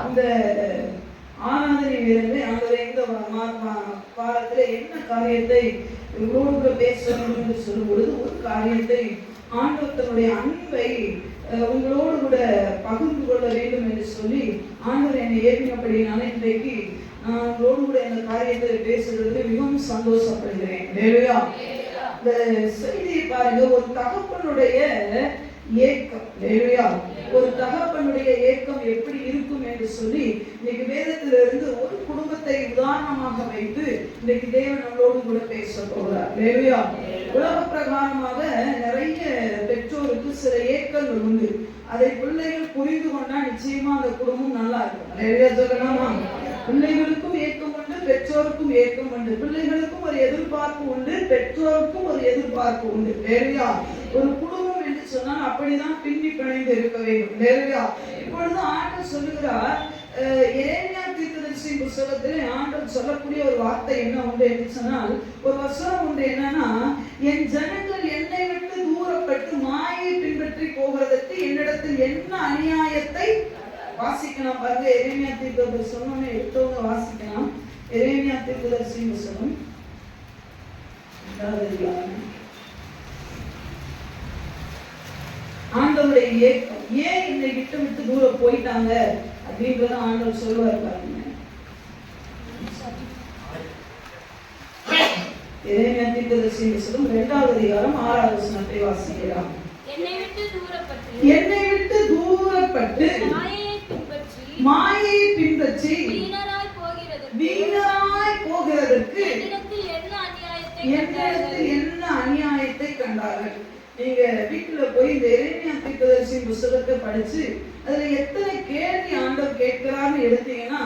இந்த ஆராதனை வீரர்களே ஆண்டவரே இந்த வாரத்துல என்ன காரியத்தை உங்களோடு பேச வேண்டும் என்று சொல்லும் பொழுது ஒரு காரியத்தை ஆண்டவர் தன்னுடைய அன்பை உங்களோடு கூட பகிர்ந்து கொள்ள வேண்டும் என்று சொல்லி ஆண்டவர் என்னை ஏற்கனப்படினால இன்றைக்கு நான் உங்களோடு கூட இந்த காரியத்தை பேசுறது மிகவும் சந்தோஷப்படுகிறேன். இந்த செய்தியை பாருங்க, ஒரு தகப்பனுடைய ஏக்கம், ஒரு தகப்பனுடைய ஏக்கம் எப்படி இருக்கும் என்று சொல்லி இன்னைக்கு வேதத்திலிருந்து ஒரு குடும்பத்தை உதாரணமாக வைத்து இன்னைக்கு தேவன் நம்மளோடு கூட பேச போகிறார். உலக பிரகாரமாக நிறைய பெற்றோருக்கு சில ஏக்கங்கள் உண்டு. அதை பிள்ளைகள் புரிந்து கொண்டா நிச்சயமா அந்த குடும்பம் நல்லா இருக்கும். சொல்லலாமா? பிள்ளைகளுக்கும் ஏக்கம் உண்டு, பெற்றோருக்கும் ஏக்கம் உண்டு. பிள்ளைகளுக்கும் ஒரு எதிர்பார்ப்பு உண்டு, பெற்றோருக்கும் ஒரு எதிர்பார்ப்பு உண்டு. ஒரு குடும்பம் என்று சொன்னால் அப்படிதான் பின்னி பிணைந்து இருக்க வேண்டும். இப்பொழுது ஆண்டவர் சொல்லுகிறார், எரேமியா தீர்க்கதரிசி புத்தகத்திலே ஆண்டவர் சொல்லக்கூடிய ஒரு வார்த்தை என்ன உண்டு என்று சொன்னால், ஒரு வசனம் உண்டு. என்னன்னா, என் ஜனங்கள் என்னை விட்டு தூரப்பட்டு மாயை பின்பற்றி போகிறதற்கு என்னிடத்தில் என்ன அநியாயத்தை வாசிக்கலாம். பாருங்க, எரேமியா தீர்க்கதரிசி சொன்னோன்னு எடுத்தவங்க வாசிக்கலாம். எரேமியா தீர்க்கதரிசி புத்தகம் ஆண்டவருடைய ஏக்கம், ஏன் என்னை விட்டு விட்டு தூரம் போயிட்டாங்க அப்படின்றத ஆண்டவர் சொல்லுவார். பாருங்க, எரேமியா தீர்க்கதரிசி புத்தகம் 2வது அதிகாரம் 6வது வசனத்தை வாசிக்கலாம். என்னை விட்டு தூரப்பட்டு மாயையை பின்பற்றி வீணராய் போகிறதற்கு என்னிடத்தில் என்ன அநியாயத்தை கண்டார்கள். நீங்க வீட்டுல போய் இந்த எரேமியா தீர்க்கதரிசி புத்தகத்தை படிச்சு அதுல எத்தனை கேள்வி ஆண்டவர் கேட்கிறான்னு எடுத்தீங்கன்னா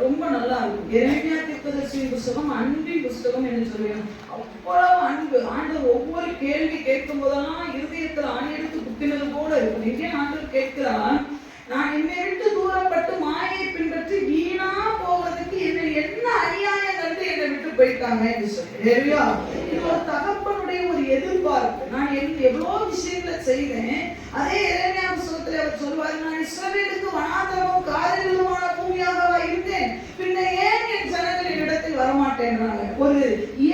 ரொம்ப நல்லா இருக்கும். எரேமியா தீர்க்கதரிசி புத்தகம் அன்பின் புத்தகம் என்று சொல்லுவேன். அவ்வளவு அன்பு. ஆண்டவர் ஒவ்வொரு கேள்வி கேட்கும் போதெல்லாம் இருதயத்துல ஆணி எடுத்து குத்தினது போல இருக்கும். இங்கே ஆண்டவர் கேட்கிறார், நான் என்னை விட்டு தூரப்பட்டு மாயை பின்பற்றி வீணா போவதற்கு என்னை என்ன அநியாயம் கண்டு என்னை விட்டு போயிட்டாங்க என்று சொல்லி. இது ஒரு தகப்பனுடைய ஒரு எதிர்பார்ப்பு. நான் எவ்வளவு விஷயங்களை செய்தேன். அதே எரேமியா புத்தகத்தில் அவர் சொல்வார், நான் இஸ்ரவேலுக்கு வனாந்தரமும் காரிருமான பூமியாகவா இருந்தேன், பின்ன ஏன் என் ஜனங்களின் இடத்தில் வரமாட்டேன்றாங்க. ஒரு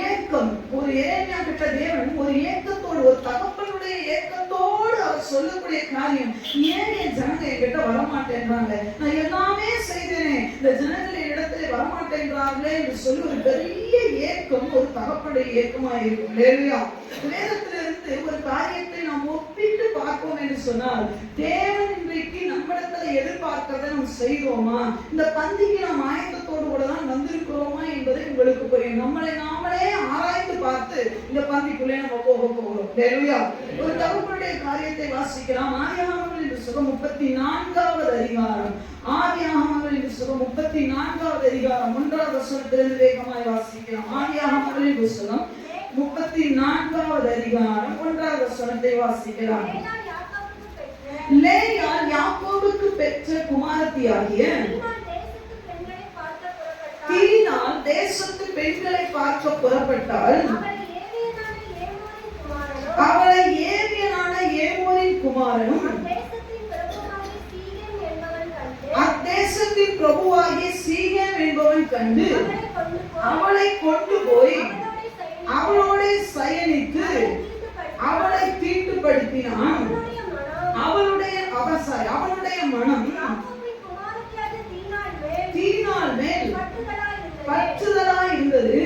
ஏக்கம், ஒரு எரேமியா கிட்ட தேவன் ஒரு ஏக்கத்தோடு, ஒரு தகப்பனுடைய ஏக்கத்தோடு அவர் சொல்லக்கூடிய காரியம், ஏன் என் ஜனங்க என்கிட்ட வரமாட்டேன்றாங்க, நான் எல்லாமே செய்தேனே, இந்த ஜனங்களின் இடத்துல வரமாட்டேன்றாங்களே என்று சொல்லி ஒரு பெரிய ஏக்கம் ஒரு தகப்பனுடைய ஏக்கமா இருக்கும். வேதத்திலிருந்து ஒரு காரியத்தை நாம் ஒப்பிட்டு பார்ப்போம் என்று சொன்னால், தேவன் இன்றைக்கு நம்மிடத்துல எதிர்பார்க்கிறதை நாம் செய்வோமா, இந்த பந்திக்கு நாம் ஆயத்தத்தோடு கூட தான் வந்திருக்கிறோமா என்பதை உங்களுக்கு புரியும். நம்மளை நாமளே ஆராய்ந்து பார்த்து இந்த பந்திக்குள்ளே நம்ம போக போகிறோம். ஒரு தகப்பனுடைய காரியத்தை வாசிக்கலாம். ஆதியாகமங்களின் புத்தகம் 34வது அதிகாரம். ஆதியாகமங்களின் புத்தகம் 34வது அதிகாரம் 1வது வசனத்திலிருந்து வேகமாய் வாசிக்கலாம். ஆதியாகமங்களின் புத்தகம் 34வது அதிகாரம் 1வது வசனத்தை வாசிக்கலாம். லேயாள் யாக்கோபுக்கு பெற்ற குமாரத்தியாகிய தீனாள் தேசத்து பெண்களை பார்க்க புறப்பட்டாள். அவளை ஏவியனான ஏமோரின் குமாரனும் அத்தேசத்தின் பிரபுவாகிய சீகேம் என்பவன் கண்டு அவளை கொண்டு போய் அவளோட சயனித்து அவளை தீட்டுப்படுத்தினான். அவளுடைய மனம் தீனாள் மேல் பற்றுதலாய் இருந்தது.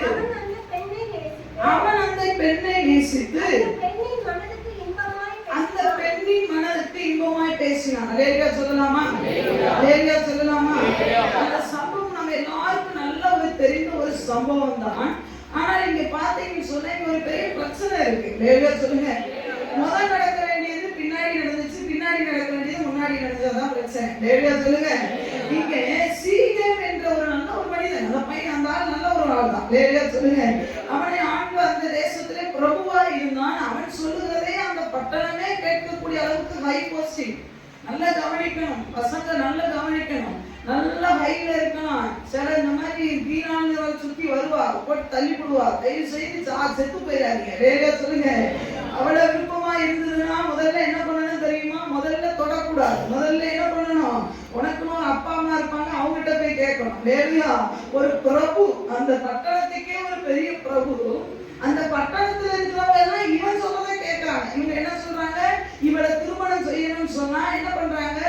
அவன் அந்த பெண்ணை நேசித்து அந்த பெண்ணின் மனதுக்கு இன்பமாய் பேசினான். அல்லேலூயா சொல்லலாமா? அல்லேலூயா சொல்லலாமா? அந்த சம்பவம் நம்ம எல்லாருக்கும் நல்ல ஒரு தெரிந்த ஒரு சம்பவம் தான். ஆனா இங்க பாத்தீங்கன்னு சொன்னா ஒரு பெரிய பிரச்சனை இருக்கு. அல்லேலூயா சொல்லுங்க. முதல் நடக்க வேண்டியது பின்னாடி நடந்துச்சு, பின்னாடி நடக்க வேண்டியது முன்னாடி நடந்ததுதான் பிரச்சனை. அல்லேலூயா சொல்லுங்க. இங்க சீகேம் என்ற ஒரு நல்ல ஒரு மனிதன், அந்த பையன், அந்த ஆள் நல்ல ஒரு ஆள் தான். அல்லேலூயா சொல்லுங்க. அவனை ஆண்டு அந்த தேசத்திலே பிரபுவா இருந்தான். அவன் சொல்லுகிறதே அந்த பட்டணமே கேட்கக்கூடிய அளவுக்கு ஹை போஸ்டிங். நல்லா கவனிக்கணும் பசங்க, நல்லா கவனிக்கணும், நல்லா ஹைல இருக்கணும். சில இந்த மாதிரி தீனாள் சுத்தி வருவா, போட்டு தள்ளி போடுவா. தயவு செய்து செத்து போயிடாதீங்க. வேலையா சொல்லுங்க. அவளை விருப்பமா இருந்ததுன்னா முதல்ல என்ன பண்ணணும் தெரியுமா? முதல்ல தொடக்கூடாது. முதல்ல என்ன பண்ணணும்? உனக்குன்னு அப்பா கேட்கணும். இல்லையா? ஒரு பிரபு, அந்த பட்டணத்துக்கே ஒரு பெரிய பிரபு, அந்த பட்டணத்துல இருக்கிறவங்க எல்லாம் இவன் சொல்றதை கேட்கறாங்க. இவங்க என்ன சொல்றாங்க? இவளை திருமணம் செய்யணும்னு சொன்னா என்ன பண்றாங்க?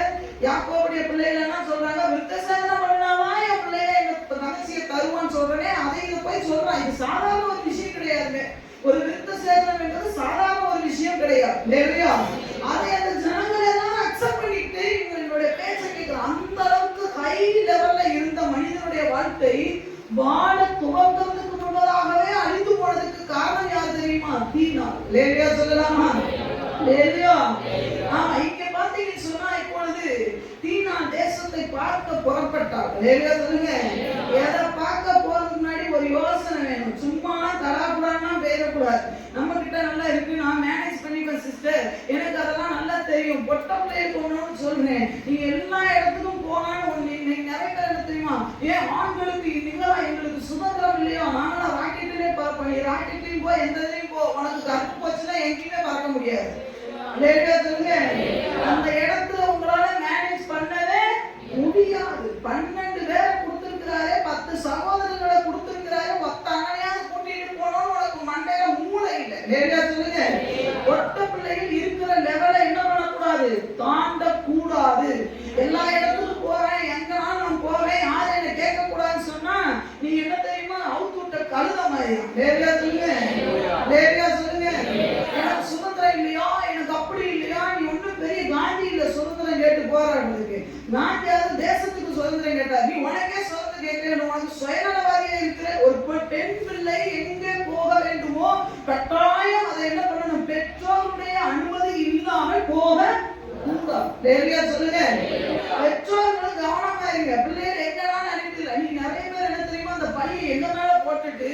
யாக்கோபுடைய பிள்ளைகள் என்ன சொல்றாங்க? விருத்தசேதனம் பண்ணாதான் என் பிள்ளைய எங்க தங்கச்சியை தருவான்னு சொல்றேனே, அதை இதை போய் சொல்றான். இது சாதாரண ஒரு விஷயம் கிடையாதுங்க. ஒரு விருத்தசேதனம் என்பது சாதாரண ஒரு விஷயம் கிடையாது. இல்லையா? அதை அந்த ஜனங்கள் எல்லாம் அக்செப்ட் பண்ணிட்டு இவங்களுடைய பேச்சை கேட்கிறான். அந்த அளவுக்கு ஹை லெவல்ல இருந்த மனிதனுடைய வாழ்க்கை வாழ துவங்குறதுக்கு முன்பதாகவே அழிந்து போனதுக்கு காரணம் யார் தெரியுமா? தீனாள். இல்லையா? சொல்லலாமா? இல்லையா? ஆமா, இங்க பாத்தீங்கன்னு சொன்னா இப்பொழுது தீனாள் தேசத்தை பார்க்க புறப்பட்டாள். இல்லையா? சொல்லுங்க. எதை பார்க்க போறதுக்கு முன்னாடி ஒரு யோசனை வேணும். சும்மா தடாபுடான்னா பேரக்கூடாது. நம்ம கிட்ட நல்லா இருக்கு, நான் மேனேஜ் பண்ணிப்பேன் சிஸ்டர், எனக்கு அதெல்லாம் நல்லா தெரியும், பொட்ட பிள்ளைய போகணும்னு சொல்றேன், நீங்க எல்லா இடத்துக்கும் போனான்னு நீங்க நிறைய பேர் என்ன தெரியுமா? ஏன் ஆண்களுக்கு நீங்களா எங்களுக்கு சுதந்திரம் இல்லையோ, நாங்களாம் ராக்கெட்லயே பார்ப்போம், நீ ராக்கெட்லயும் போ, எந்த இதுலயும் போ, உனக்கு கருப்பு போச்சுன்னா எங்கேயுமே பறக்க முடியாது. சொல்லுங்க. அந்த இடத்துல உங்களால மேனேஜ் பண்ணவே முடியாது. 12 பேரை கொடுத்திருக்கிறாரு, 10 சகோதரர்களை கொடுத்திருக்கிறாரு, 10 அண்ணனையாவது கூட்டிட்டு போனோம்னு உனக்கு மண்டையில மூளை இல்லை. நேரடியா சொல்லுங்க. ஒட்ட பிள்ளைகள் இருக்கிற லெவலை என்ன பண்ணக்கூடாது? தாண்ட கூடாது. எல்லா இடத்துக்கும் போறேன், எங்கனாலும் நான் போவேன், யாரும் என்ன கேட்க கூடாதுன்னு சொன்னா நீ என்ன தெரியுமா? அவுத்து விட்ட கழுத மாதிரி. நேரடியா சொல்லுங்க. நேரடியா சொல்லுங்க. எனக்கு சுதந்திரம் இல்லையா, எனக்கு அப்படி இல்லையா, நீ ஒன்னும் பெரிய காந்தி இல்ல சுதந்திரம் கேட்டு போராடுறதுக்கு. காந்தியாவது தேசத்துக்கு சுதந்திரம் கேட்டா, நீ உனக்கே சுதந்திரம் கேட்கிறேன், உனக்கு சுயநலவாதியா இருக்கிற ஒரு பெண் பிள்ளை எங்கே போக வேண்டுமோ கட்டாயம் அதை என்ன பண்ணணும்? பெற்றோருடைய அனுமதி இல்லாமல் போக கூடாது. நேரடியா சொல்லுங்க. பெற்றோர்களும் கவனமா இருங்க. பிள்ளைகள் எங்கதான் அனுப்பிடல. நீ நிறைய பேர் என்ன தெரியுமா? அந்த பையை எங்க மேல போட்டுட்டு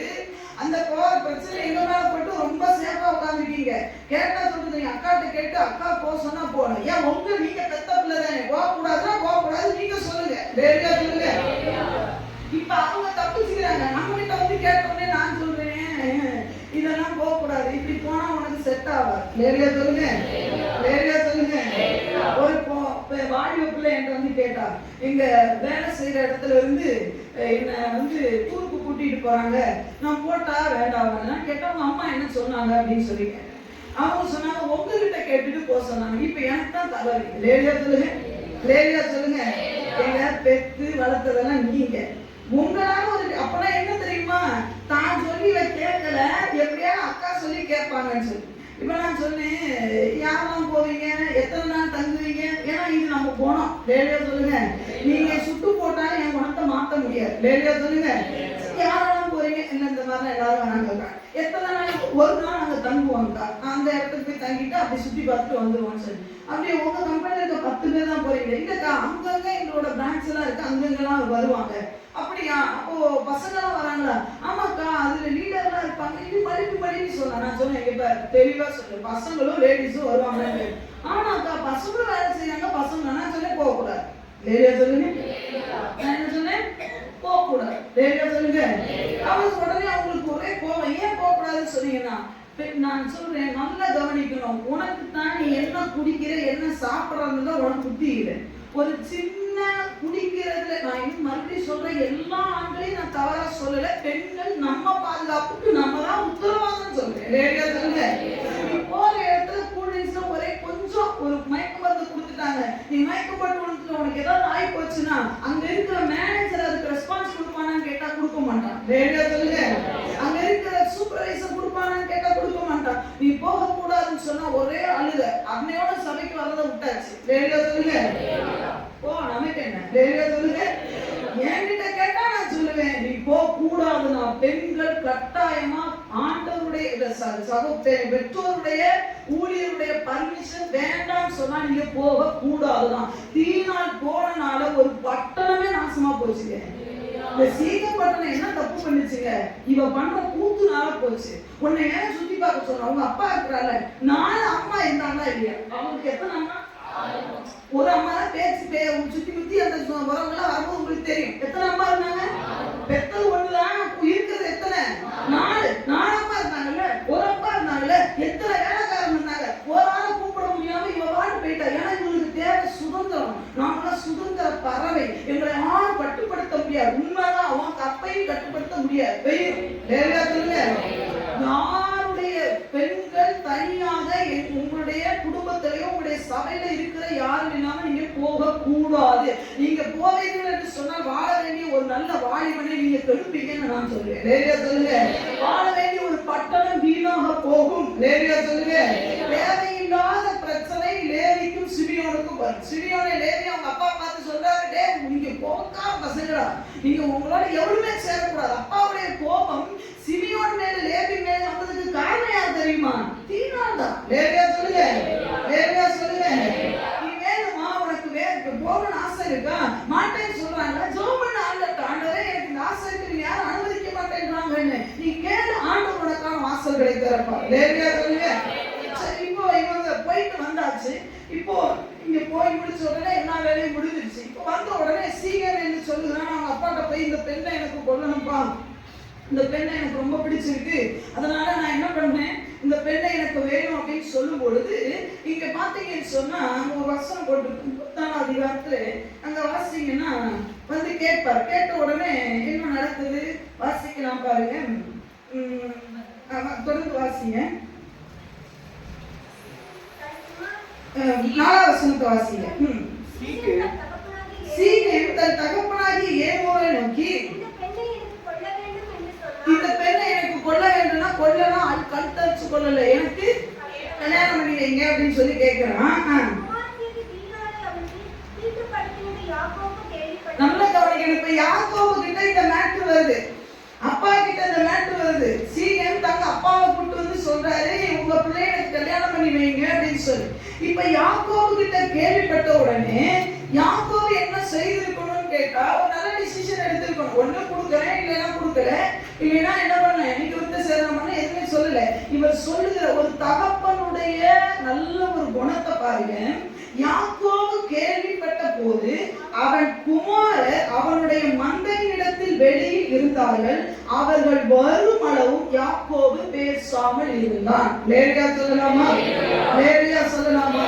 அந்த போற பிரச்சனை எங்க மேல போட்டு ரொம்ப சேஃபா உட்காந்துருக்கீங்க. கேட்டா சொல்லுங்க, அக்காட்ட கேட்டு அக்கா போக சொன்னா போகணும். ஏன் உங்க நீங்க பெத்த பிள்ளை தானே, போக கூடாதுன்னா போக கூடாது, நீங்க சொல்லுங்க. நேரடியா சொல்லுங்க. இப்ப அவங்க தப்பிச்சுக்கிறாங்க. நம்ம கிட்ட வந்து கேட்டோடனே நான் சொல்றேன் இதெல்லாம் போக கூடாது, இப்படி போனா உனக்கு செட் ஆகாது. நேரடியா சொல்லுங்க. நேரடியா சொல்லுங்க. ஒரு வாலிப பிள்ளை என்கிட்ட வந்து கேட்டா, எங்க வேலை செய்யற இடத்துல இருந்து என்ன வந்து டூருக்கு கூட்டிட்டு போறாங்க, நான் போட்டா வேண்டாம் கேட்டா அவங்க அம்மா என்ன சொன்னாங்க அப்படின்னு சொல்லி அவங்க சொன்னாங்க உங்ககிட்ட கேட்டுட்டு போக சொன்னாங்க. இப்ப எனக்கு தான் தவறு. லேடியா சொல்லுங்க. லேடியா சொல்லுங்க. எங்க பெத்து வளர்த்ததெல்லாம் நீங்க உங்களால ஒரு அப்பெல்லாம் என்ன தெரியுமா? தான் சொல்லி கேட்கல, எப்படியா அக்கா சொல்லி கேட்பாங்கன்னு சொல்லி. இப்ப நான் சொன்னேன், யாரெல்லாம் போவீங்க, எத்தனை நாள் தங்குவீங்க, ஏன்னா இது நம்ம போனோம். லேடியா சொல்லுங்க. நீங்க சுட்டு போட்டாலும் என் குணத்தை மாற்ற முடியாது. லேடியா சொல்லுங்க. யாரெல்லாம் போறீங்க? என்ன இந்த மாதிரிலாம் எல்லாரும் வராங்க. எத்தனை நாள்? ஒரு நாள் அங்க தங்குவாங்கக்கா, அந்த இடத்துக்கு போய் தங்கிட்டு அப்படி சுற்றி பார்த்துட்டு வந்துருவோம்னு சொல்லி. அப்படியே உங்க கம்பெனில இருக்க 10 பேர் தான் போறீங்க. இல்லக்கா அங்கங்க எங்களோட பிரான்ச் எல்லாம் இருக்கு, அங்கங்கெல்லாம் வருவாங்க. அப்படியா? அப்போ பசங்க எல்லாம் வராங்களா? ஆமாக்கா அதுல லீடர்லாம் இருப்பாங்க. இது மறுபடியும் சொல்ல நான் சொன்னேன், இப்ப தெளிவா சொல்லு, பசங்களும் லேடிஸும் வருவாங்க. ஆமாக்கா பசங்களும் வேலை செய்யறாங்க, பசங்க நான் சொன்னேன் போக கூடாது. லேடியா சொல்லுங்க. நான் என்ன சொன்னேன்? போக கூடாது. லேடியா சொல்லுங்க. அவங்க உடனே அவங்களுக்கு ஒரே கோவம். ஏன் போக கூடாதுன்னு சொன்னீங்கன்னா நான் சொல்றேன், நல்லா கவனிக்கணும். உனக்கு தான் நீ என்ன குடிக்கிற என்ன சாப்பிடறதுல உனக்கு புத்தி இல்லை. ஒரு சின்ன குடிக்கிறதுல நான் இன்னும் மறுபடியும் சொல்றேன், எல்லா ஆண்களையும் நான் தவறா சொல்லல. பெண்கள் நம்ம பாதுகாப்புக்கு நம்ம தான் உத்தரவாதம் சொல்றேன். லேடியா சொல்லுங்க. நீ போற இடத்துல கூல்ட்ரிங்க்ஸ்ல ஒரே கொஞ்சம் ஒரு மயக்க மருந்து கொடுத்துட்டாங்க, நீ மயக்கப்பட்டு விழுந்துட்டு உனக்கு ஏதாவது ஆகி போச்சுன்னா அங்க இருக்கிற மேனேஜர் அதுக்கு ரெஸ்பான்ஸ் கொடுப்பானான்னு கேட்டா கொடுக்க மாட்டான். லேடியா சொல்லுங்க. அங்க இருக்கிற சூப்பர்வைசர் கொடுப்பானான்னு கேட்டா கொடுக்க மாட்டான். நீ போக கூடாதுன்னு சொன்னா ஒரே அழுத அன்னையோட சபைக்கு வரதை விட்டாச்சு. லேடியா சொல்லுங்க. போ நமக்கு என்ன? லேடியா சொல்லுங்க. என்கிட்ட கேட்டா நான் சொல்லுவேன், நீ போக கூடாதுன்னா பெண்கள் கட்டாயமா ஆண்டவருடைய பெற்றோருடைய ஊழியருடைய பர்மிஷன் வேண்டாம்னு சொன்னா நீங்க போக கூடாதுதான். தீனால் போனனால ஒரு பட்டணமே நாசமா போச்சுங்க. இந்த சீகப்பட்டணம் என்ன தப்பு பண்ணிச்சுங்க? இவ பண்ற கூத்துனால போச்சு. உன்னை ஏன் சுத்தி பார்க்க சொன்ன? அவங்க அப்பா இருக்கிறால, 4 அம்மா இருந்தாங்களா இல்லையா? அவங்களுக்கு எத்தனை அம்மா? ஒரு அம்மா தான் பேச்சு சுத்தி முத்தி அந்த வரவங்களாம் வரும்போது உங்களுக்கு தெரியும் எத்தனை அம்மா இருந்தாங்க. பெத்தது ஒண்ணுதான், இருக்கிறது எத்தனை? 4 அம்மா இருந்தாங்கல்ல, ஒரு அப்பா இருந்தாங்கல்ல, எத்தனை வேலைக்காரங்க இருந்தாங்க. ஒரு ஆளை கூப்பிட முடியாம இவ வாட்டு போயிட்டா. ஏன்னா இவங்களுக்கு தேவை சுதந்திரம். நாமெல்லாம் சுதந்திர பறவை, எங்களை யாரும் கட்டுப்படுத்த முடியாது. முடியாது, பெய்யும். சொல்லுங்க. யாருடைய பெண்கள் தனியாக உங்களுடைய குடும்பத்திலேயோ உங்களுடைய சபையில இருக்கிற யாரும் இல்லாம நீங்க போக கூடாது. நீங்க போவீர்கள் என்று சொன்னால் வாழ வேண்டிய ஒரு நல்ல வாலிபனை நீங்க கெடுப்பீங்கன்னு நான் சொல்லுவேன். சொல்லுங்க. வாழ வேண்டிய ஒரு பட்டணம் வீணாக போகும். சொல்லுங்க. தேவையில்லாத பிரச்சனை லேவிக்கும் சிமியோனுக்கும் வரும். சிமியோனை லேவி அவங்க அப்பா பார்த்து சொல்றாரு, டே நீங்க போக்காம பசங்களா, நீங்க உங்களோட எவ்வளவுமே சேரக்கூடாது. அப்பாவுடைய கோபம் சிமியோன் மேல லேவி மேல வந்ததுக்கு காரணம் யார் தெரியுமா? தீனாள் தான். சொல்லுங்க. சொல்லுங்க. நீ வேணுமா, உனக்கு போகணும்னு ஆசை இருக்கா? மாட்டேன்னு சொல்றாங்க. ஜெபம் பண்ண ஆண்டவரே எனக்கு இந்த ஆசை இருக்கு, நீ யாரும் அனுமதிக்க மாட்டேன்றாங்கன்னு நீ கேளு, ஆண்டவர் உனக்கான வாசல்களை திறப்பார். சொல்லுங்க. இப்போ இவங்க போயிட்டு வந்தாச்சு. இப்போ இங்க போய் முடிச்ச உடனே எல்லா வேலையும் முடிஞ்சிருச்சு. இப்போ வந்த உடனே சீக்கிரம் என்று சொல்லுகிறான், அவங்க அப்பாட்ட போய் இந்த பெண்ணை எனக்கு கொல்லணும்ப்பா, இந்த பெண்ணை எனக்கு ரொம்ப பிடிச்சிருக்கு, அதனால நான் என்ன பண்ணேன், இந்த பெண்ணை எனக்கு வேணும் அப்படின்னு சொல்லும் பொழுது இங்க பாத்தீங்கன்னு சொன்னா ஒரு வசனம் போட்டு 30ஆம் அதிகாரத்துல அங்க வாசிங்கன்னா வந்து கேட்பார். கேட்ட உடனே என்ன நடக்குது வாசிக்கலாம் பாருங்க. தொடர்ந்து வாசிங்க. 4ஆம் வசனத்தை வாசிங்க. சீகேம் தன் தகப்பனாகிய ஏமோரை நோக்கி, இந்த பெண்ணை எனக்கு கொல்ல வேண்டும்னா கொல்லலாம், அது கழுத்தரிச்சு கொல்லல, எனக்கு கல்யாணம் பண்ணி வைங்க அப்படின்னு சொல்லி கேட்கிறான். நல்ல கவனிக்கணும். இப்ப யாக்கோபு கிட்ட இந்த மேட்ரு வருது, அப்பா கிட்ட இந்த மேட்ரு வருது. சீகேம் தங்க அப்பாவை கூட்டு வந்து சொல்றாரு, உங்க பிள்ளை எனக்கு கல்யாணம் பண்ணி வைங்க அப்படின்னு சொல்லி. இப்ப யாக்கோபு கிட்ட கேள்விப்பட்ட உடனே யாக்கோபு என்ன செய்திருக்கணும்னு கேட்டா ஒரு நல்ல டிசிஷன் எடுத்திருக்கணும். ஒண்ணு கொடுக்குறேன், இல்லைன்னா கொடுக்கல, இல்லைன்னா என்ன பண்ண நீங்க வந்து சேதனம் பண்ண எதுவுமே சொல்லல. இவர் சொல்லுகிற ஒரு தகப்பனுடைய நல்ல ஒரு குணத்தை பாருங்க. யாக்கோபு கேள்விப்பட்ட போது அவன் குமாரர் அவனுடைய மந்தையிடத்தில் வெளியில் இருந்தார்கள், அவர்கள் வரும் அளவும் யாக்கோபு பேசாமல் இருந்தான். சொல்லலாமா? சொல்லலாமா?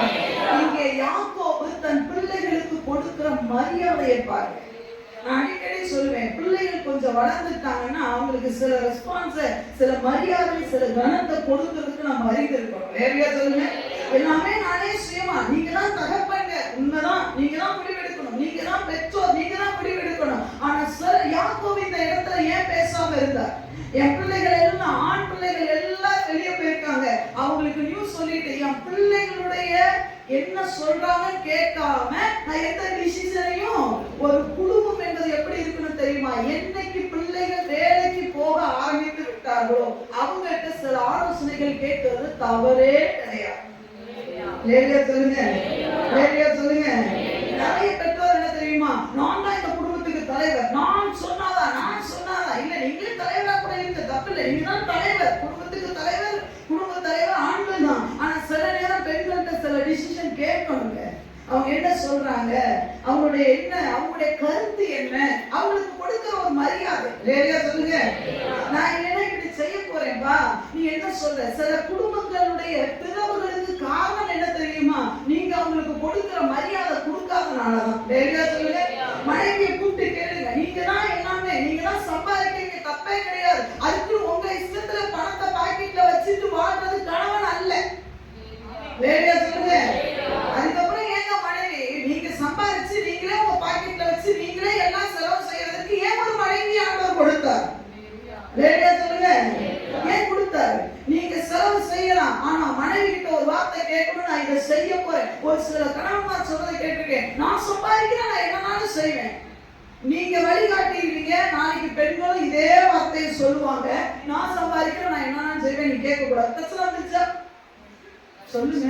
இங்கே யாக்கோபு தன் பிள்ளைகளுக்கு கொடுக்கிற மரியாதையை பாருங்க. நான் அடிக்கடி சொல்லுவேன், பிள்ளைகள் கொஞ்சம் வளர்ந்துட்டாங்கன்னா அவங்களுக்கு சில ரெஸ்பான்ஸ், சில மரியாதை, சில கனத்தை கொடுக்கறதுக்கு நம்ம அறிந்திருக்கணும். சொல்லுங்க. எல்லாமே நானே சுயமா, நீங்க தான் தகப்பங்க, உண்மைதான், நீங்க தான் முடிவெடுக்கணும், நீங்க தான் பெற்றோர், நீங்க தான் முடிவெடுக்கணும். ஆனா யாக்கோபு இந்த இடத்துல ஏன் பேசாம இருந்தார்? என் பிள்ளைகள் எல்லாம், ஆண் பிள்ளைகள் எல்லாம் வெளியே போயிருக்காங்க, அவங்களுக்கு நியூஸ் சொல்லிட்டு என் பிள்ளைகளுடைய என்ன சொல்றாங்கன்னு கேட்காம நான் எந்த டிசிஷனையும், ஒரு குடும்பம் என்பது எப்படி இருக்குன்னு தெரியுமா? என்னைக்கு பிள்ளைகள் வேலைக்கு போக ஆரம்பித்து விட்டார்களோ அவங்ககிட்ட சில ஆலோசனைகள் கேட்கறது தவறே கிடையாது. சொல்லுங்க. சொல்லுங்க. நிறைய பெற்றோர் என்ன தெரியுமா, நான் தான் இந்த குடும்பத்துக்கு தலைவர், நான் சொன்னாதான் இல்ல, நீங்களே தலைவரா கூட இருக்க தப்பு இல்லை, நீங்க தான் தலைவர், குடும்பத்துக்கு தலைவர், குடும்ப தலைவர் ஆண்கள் தான். ஆனா சில நேரம் பெண்கள்கிட்ட சில டிசிஷன் கேட்கணுங்க. அவங்க என்ன சொல்றாங்க, அவங்களுடைய என்ன, அவங்களுடைய கருத்து என்ன, அவங்களுக்கு கொடுக்கிற ஒரு மரியாதை. சொல்லுங்க. நான் இல்லைன்னா இப்படி செய்ய போறேன்பா, நீ என்ன சொல்ற? சில குடும்பங்களுடைய பிறவுகளுக்கு காரணம் என்ன தெரியுமா? நீங்க அவங்களுக்கு கொடுக்கிற மரியாதை கொடுக்காதனாலதான். சொல்லுங்க. மனைவியை கூப்பிட்டு கேளுங்க, நீங்க தான் எல்லாமே, நீங்க தான் சம்பாதிக்கிறீங்க, தப்பே கிடையாது, அதுக்கு உங்க இஷ்டத்துல பணத்தை பாக்கெட்ல வச்சுட்டு வாழ்றது கணவன் அல்ல. சொல்லுங்க. அதுக்கப்புறம் ஏங்க மனைவி, நீங்க சம்பாதிச்சு நீங்களே உங்க பாக்கெட்ல வச்சு நீங்களே எல்லாம் செலவு செய்யறதுக்கு ஏன் ஒரு மனைவி ஆண்டவர் கொடுத்தார்? சொல்லுங்க. ஏன் கொடுத்தாரு? நீங்க செலவு செய்யலாம், ஆனா மனைவி கிட்ட ஒரு வார்த்தை கேட்கணும், நான் இதை செய்ய போறேன். ஒரு சில கணவன்மார் சொல்றதை கேட்டிருக்கேன், நான் சம்பாதிக்கிறேன், நான் என்னன்னாலும் செய்வேன். நீங்க வழிகாட்டிருக்கீங்க, நாளைக்கு பெண்களும் இதே வார்த்தையை சொல்லுவாங்க, நான் சம்பாதிக்கிறேன், நான் என்னன்னாலும் செய்வேன், நீ கேட்க கூடாது. பிரச்சனை வந்துருச்சா? சொல்லுங்க.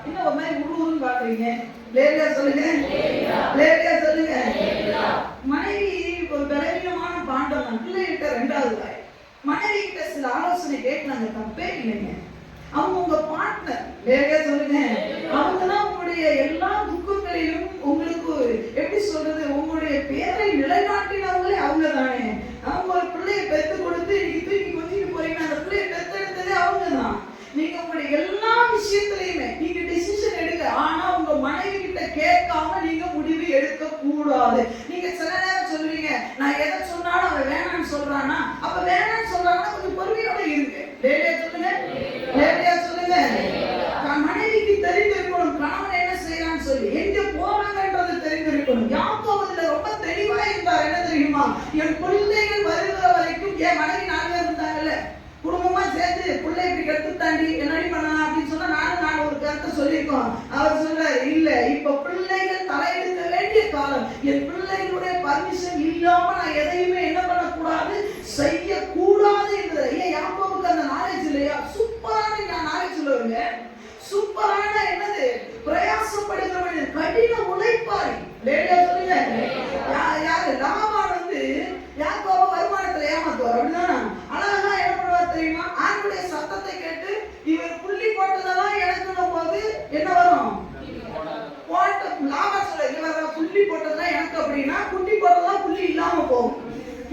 என்ன ஒரு மாதிரி உருன்னு பாக்குறீங்க? சொல்லுங்க. சொல்லுங்க. மனைவி ஒரு பலவீனமான பாண்டம் தான். பிள்ளைகிட்ட 2வது தாய், மனைவி கிட்ட சில ஆலோசனை கேட்கலாங்க, தப்பே இல்லைங்க. அவங்க உங்க பார்ட்னர். சொல்லுங்க. அவங்கதான் உங்களுடைய எல்லா துக்கங்களிலும் உங்களுக்கு எப்படி சொல்றது, உங்களுடைய பேரை நிலைநாட்டினவங்களே அவங்க தானே. அவங்க ஒரு பிள்ளையை பெத்து கொடுத்து நீங்க தூக்கி கொஞ்சிட்டு போறீங்கன்னா அந்த பிள்ளையை பெத்தெடுத்ததே அவங்க தான். நீங்க உங்களுடைய எல்லா விஷயத்திலையுமே நீங்க டிசிஷன் எடுக்க, ஆனா உங்க மனைவி கிட்ட கேட்காம நீங்க முடிவு எடுக்க கூடாது. நீங்க சில நேரம் சொல்லுவீங்க, நான் எதை சொன்னாலும் அவ வேணாம்னு சொல்ற, யாக்கோபுல ரொம்ப தெளிவா இருந்தார். என்ன தெரியுமா? என் பிள்ளைகள் வருகிற வரைக்கும் என் மனைவி 4 பேர் இருந்தாங்கல்ல, குடும்பமா சேர்ந்து பிள்ளை இப்படி கெடுத்து தாண்டி என்னடி பண்ணலாம் அப்படின்னு சொன்னா நான் ஒரு கருத்தை சொல்லியிருக்கோம். அவர் சொல்றாரு, இல்ல இப்ப பிள்ளைகள் தலையெடுக்க வேண்டிய காலம். என் பிள்ளைகளுடைய பர்மிஷன் இல்லாம நான் எதையுமே என்ன பண்ணக்கூடாது, செய்யக்கூடாது என்பது. ஏன் யாக்கோபுக்கு அந்த நாலேஜ் இல்லையா? சூப்பரான நாலேஜ் சொல்லுவாங்க. சூப்பரான என்னது, பிரயாசப்படுகிறவன், கடின உழைப்பாளி. சொல்லுங்க, யாரு? லாபான் வந்து யாக்கோபு வருமானத்துல ஏமாத்துவார். அப்படிதான் அழகா என்ன பண்ணுவார் தெரியுமா? ஆண்டுடைய சத்தத்தை கேட்டு இவர் புள்ளி போட்டதெல்லாம் எனக்கு போது என்ன வரும்? லாபான் சொல்ல, இவர் புள்ளி போட்டதெல்லாம் எனக்கு அப்படின்னா குட்டி போட்டதெல்லாம் புள்ளி இல்லாம போகும்.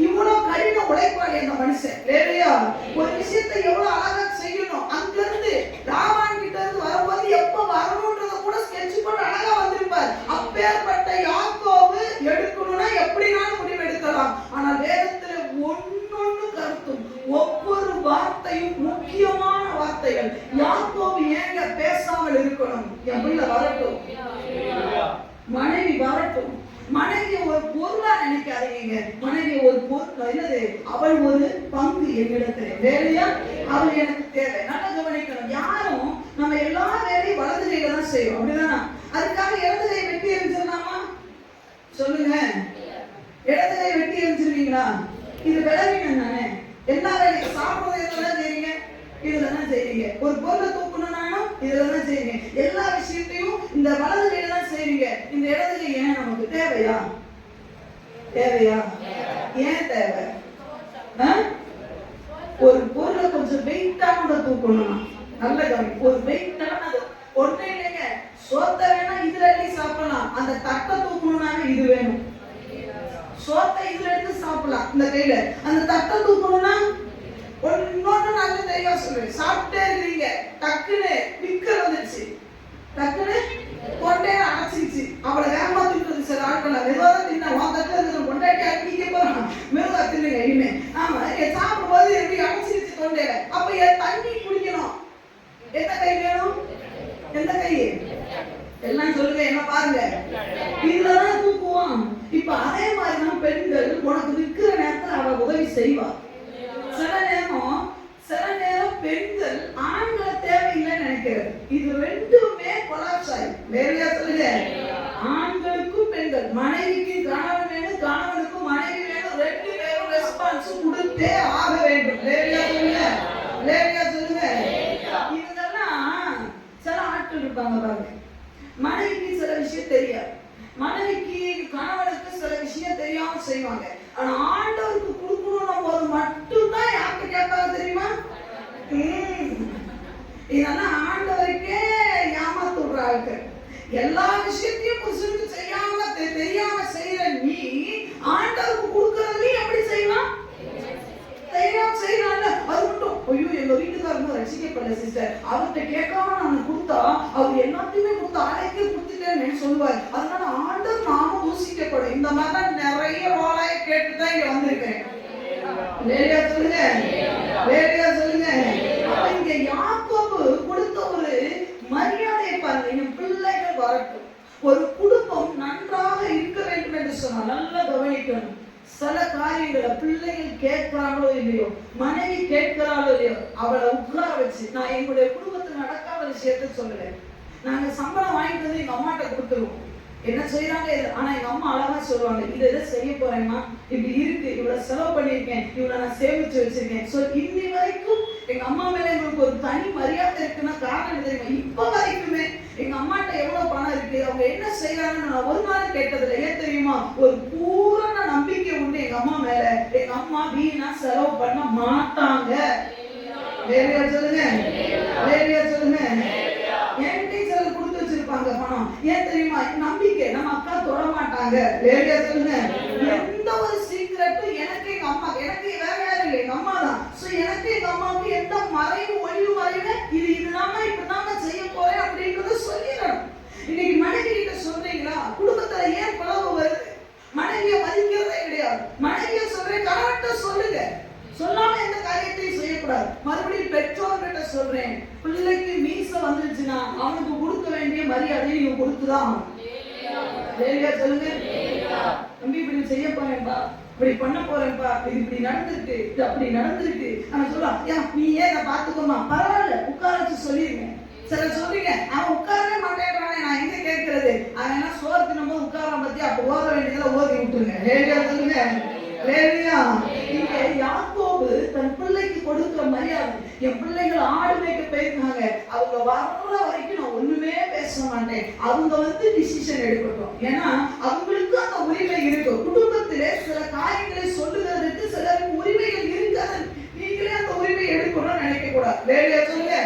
இவ்வளவு கடின உழைப்பாளி அந்த மனுஷன். வேறையா ஒரு விஷயத்தை எவ்வளவு அழகா செய்யணும். அங்கிருந்து லாபான் கிட்ட இருந்து வரும்போது எப்ப வரணும்ன்றத கூட ஸ்கெட்ச் போட்டு அழகா வந்திருப்பார். அப்பேற்பட்ட யாக்கோபு எடுக்கணும்னா எப்படினாலும் முடிவு எடுக்கலாம். ஆனால் வேதத்துல ஒன்னொன்னு கருத்தும், ஒவ்வொரு வார்த்தையும் முக்கியமான வார்த்தைகள். யாக்கோபு ஏங்க பேசாமல் இருக்கணும்? என் பிள்ளை வரட்டும், மனைவி வரட்டும். மனைவி ஒரு பொருளா நினைக்காதீங்க. மனைவி ஒரு பொருள் என்னது, அவள் ஒரு பங்கு என்னிடத்துல. வேலையா அவள் எனக்கு தேவை. நல்லா கவனிக்கணும். யாரும் நம்ம எல்லா வேலையும் வலது கையில தான் செய்வோம். அப்படிதானா? அதுக்காக இடது கை வெட்டி எரிஞ்சிடலாமா? சொல்லுங்க, இடது கை வெட்டி எரிஞ்சிருவீங்களா? இது விளைவினம் தானே. எல்லா வேலையும் சாப்பிடுறது எதுதான் செய்றீங்க? இதுலதான் செய்றீங்க. ஒரு பொருளை தூக்கணும்னாலும் இதுலதான் செய்றீங்க. எல்லா விஷயத்தையும் இந்த வலது கையில தான் செய்றீங்க. இந்த இடது கை ஏன் நமக்கு தேவையா? தேவையா? ஏன் தேவை? ஒரு பொருளை கொஞ்சம் வெயிட்டான தூக்கணும். நல்ல கவனி. ஒரு வெயிட்டானது ஒண்ணே இல்லைங்க. சோத்த வேணா இதுல அள்ளி சாப்பிடலாம். அந்த தட்டை தூக்கணும்னாவே இது வேணும். சோத்தை இதுல எடுத்து சாப்பிடலாம் இந்த கையில. அந்த தட்டை தூக்கணும்னா இன்னொன்னு நல்ல தெளிவா சொல்றேன். சாப்பிட்டே இருக்கீங்க, டக்குன்னு விக்கல் வந்துருச்சு, டக்குன்னு கொண்டையில அடைச்சிருச்சு. அவளை ஏமாத்திட்டு சில ஆட்கள் மெதுவாக தின்னா தட்டுல கொண்டாட்டி அடிக்க போறான். மெதுவா தின்னுங்க இனிமே. ஆமா, சாப்பிடும் போது எப்படி அடைச்சிருச்சு கொண்டையில. அப்ப தண்ணி குடிக்கணும். எந்த கை வேணும்? எந்த கை? எல்லாம் சொல்லுங்க, என்ன பாருங்க, இதுலதான் தூக்குவான். இப்ப அதே மாதிரிதான் பெண்கள் உனக்கு விற்கிற நேரத்துல அவ உதவி செய்வா. சில நேரம் பெண்கள் ஆண்களை தேவையில்லைன்னு நினைக்கிறது. இது ரெண்டுமே கொலாப்ஸ் ஆயிடும். வேறையா சொல்லுங்க, ஆண்களுக்கும் பெண்கள், மனைவிக்கு கணவன் வேணும், கணவனுக்கும் மனைவி வேணும். 2 பேரும் ரெஸ்பான்ஸ் கொடுத்தே ஆக வேண்டும். வேறையா சொல்லுங்க, வேறையா சொல்லுங்க. இதெல்லாம் சில ஆட்கள் இருப்பாங்க பாருங்க, மனைவிக்கு சில விஷயம் தெரியாது, மனைவிக்கு கணவனுக்கு சில விஷயம் தெரியாம செய்வாங்க. ஆனா ஆண்டவருக்கு கொடுக்கணும் போது மட்டும்தான் யாருக்கு கேட்பாங்க தெரியுமா? இதெல்லாம் ஆண்டவருக்கே ஏமாத்து விடுறாங்க. எல்லா விஷயத்தையும் புருஷனுக்கு செய்யாம தெரியாம செய்யற நீ ஆண்டவருக்கு கொடுக்கறது எப்படி செய்யலாம்? தெரியாம செய்யறான்ல, அது மட்டும் ஐயோ எங்க வீட்டுக்காரங்க ரசிக்கப்படல சிஸ்டர், அவர்கிட்ட கேட்காம நான் கொடுத்தா அவர் எல்லாத்தையுமே கொடுத்து அழைக்க கொடுத்துட்டேன்னு சொல்லுவார். அதனால ஆண்டவர் நாம தூசிக்கப்படும். இந்த மாதிரி நிறைய வாழாய கேட்டுதான் இங்க வந்திருக்கேன். வேறையா சொல்லுங்க, வேறையா சொல்லுங்க. இங்க யாக்கோபு கொடுத்த ஒரு மரியாதையை பாருங்க. என் பிள்ளைகள் வரட்டும், ஒரு குடும்பம் நன்றாக இருக்க வேண்டும் என்று சொன்னா நல்லா கவனிக்கணும். சில காரியங்களை பிள்ளைகள் கேட்கிறாங்களோ இல்லையோ, மனைவி கேட்கிறாளோ இல்லையோ, அவளை உட்கார வச்சு, நான் எங்களுடைய குடும்பத்தில் நடக்காத விஷயத்த சொல்லுவேன். நாங்க சம்பளம் வாங்கிட்டு வந்து எங்க அம்மாட்ட கொடுத்துருவோம், என்ன செய்யறாங்க. ஆனா எங்க அம்மா அழகா சொல்லுவாங்க, இது எதை செய்ய போறேன்னா, இப்படி இருக்கு, இவ்வளவு செலவு பண்ணியிருக்கேன், இவ்வளவு நான் சேமிச்சு வச்சிருக்கேன். சோ இன்னி வரைக்கும் எங்க அம்மா மேல எங்களுக்கு ஒரு தனி மரியாதை இருக்குன்னா காரணம் தெரியுமா? இப்ப வரைக்குமே எங்க அம்மாட்ட எவ்வளவு பணம் இருக்கு, அவங்க என்ன செய்யறாங்கன்னு நான் ஒரு நாள் கேட்டதில்லை. ஏன் தெரியுமா? ஒரு பூரண நம்பிக்கை உண்டு எங்க அம்மா மேல. எங்க அம்மா வீணா செலவு பண்ண மாட்டாங்க. வேறையா சொல்லுங்க, வேறையா சொல்லுங்க. என்கிட்ட சிலர் கொடுத்து வச்சிருப்பாங்க பணம். ஏன் தெரியுமா? நம்பிக்கை. நம்ம அக்கா தொட மாட்டாங்க. வேறையா சொல்லுங்க. எந்த ஒரு சீக்கிரட்டும் எனக்கு எங்க அம்மா, எனக்கு வேற யாரும் இல்லை, எங்க அம்மா தான். சோ எனக்கு எங்க அம்மாவுக்கு எந்த மறைவு ஒளிவு மறைவு இதுதாம இப்படிதாம செய்ய போறேன் அப்படின்றத சொல்லிடணும். இன்னைக்கு மனைவி கிட்ட சொல்றீங்களா? குடும்பத்துல ஏன் பிளவு வருது? மனைவியை மதிக்கிறதே கிடையாது. மனைவியை சொல்றேன், கணவன்கிட்ட சொல்லுங்க. சொல்லாம எந்த காரியத்தையும் செய்யக்கூடாது. மறுபடியும் பெற்றோர்கிட்ட சொல்றேன், பிள்ளைக்கு மீச வந்துருச்சுன்னா அவனுக்கு கொடுக்க வேண்டிய மரியாதையை நீங்க கொடுத்துதான். சொல்லுங்க, இப்படி பண்ண போறேன்ப்பா, இது இப்படி நடந்திருக்கு, இது அப்படி நடந்திருக்கு. அவன் சொல்லுவான், ஐயா நீ ஏன் பாத்துக்கோமா, பரவாயில்ல உட்கார வச்சு சொல்லிருங்க. சில சொல்றீங்க அவன் உட்காரவே மாட்டேன்றானே, நான் எங்க கேட்கறது, அவன் என்ன சோறு தின்னும்போது உட்காரான் பத்தி, அப்ப ஓத வேண்டியதெல்லாம் ஓதி விட்டுருங்க. லேடியா சொல்லுங்க. லேடியா இங்க யாக்கோபு தன் பிள்ளைக்கு கொடுக்கிற மரியாதை. என் பிள்ளைகள் ஆடு மேய்க்க போயிருக்காங்க, அவங்க வர்ற வரைக்கும் நான் ஒண்ணுமே பேச மாட்டேன், அவங்க டிசிஷன் எடுக்கட்டும். ஏன்னா அவங்களுக்கு அந்த உரிமை இருக்கு. குடும்பத்திலே சில காரியங்களை சொல்லுகிறதுக்கு சிலருக்கு உரிமைகள் இருக்காது. நீங்களே அந்த உரிமை எடுக்கணும்னு நினைக்க கூடாது. லேடியா சொல்லுங்க.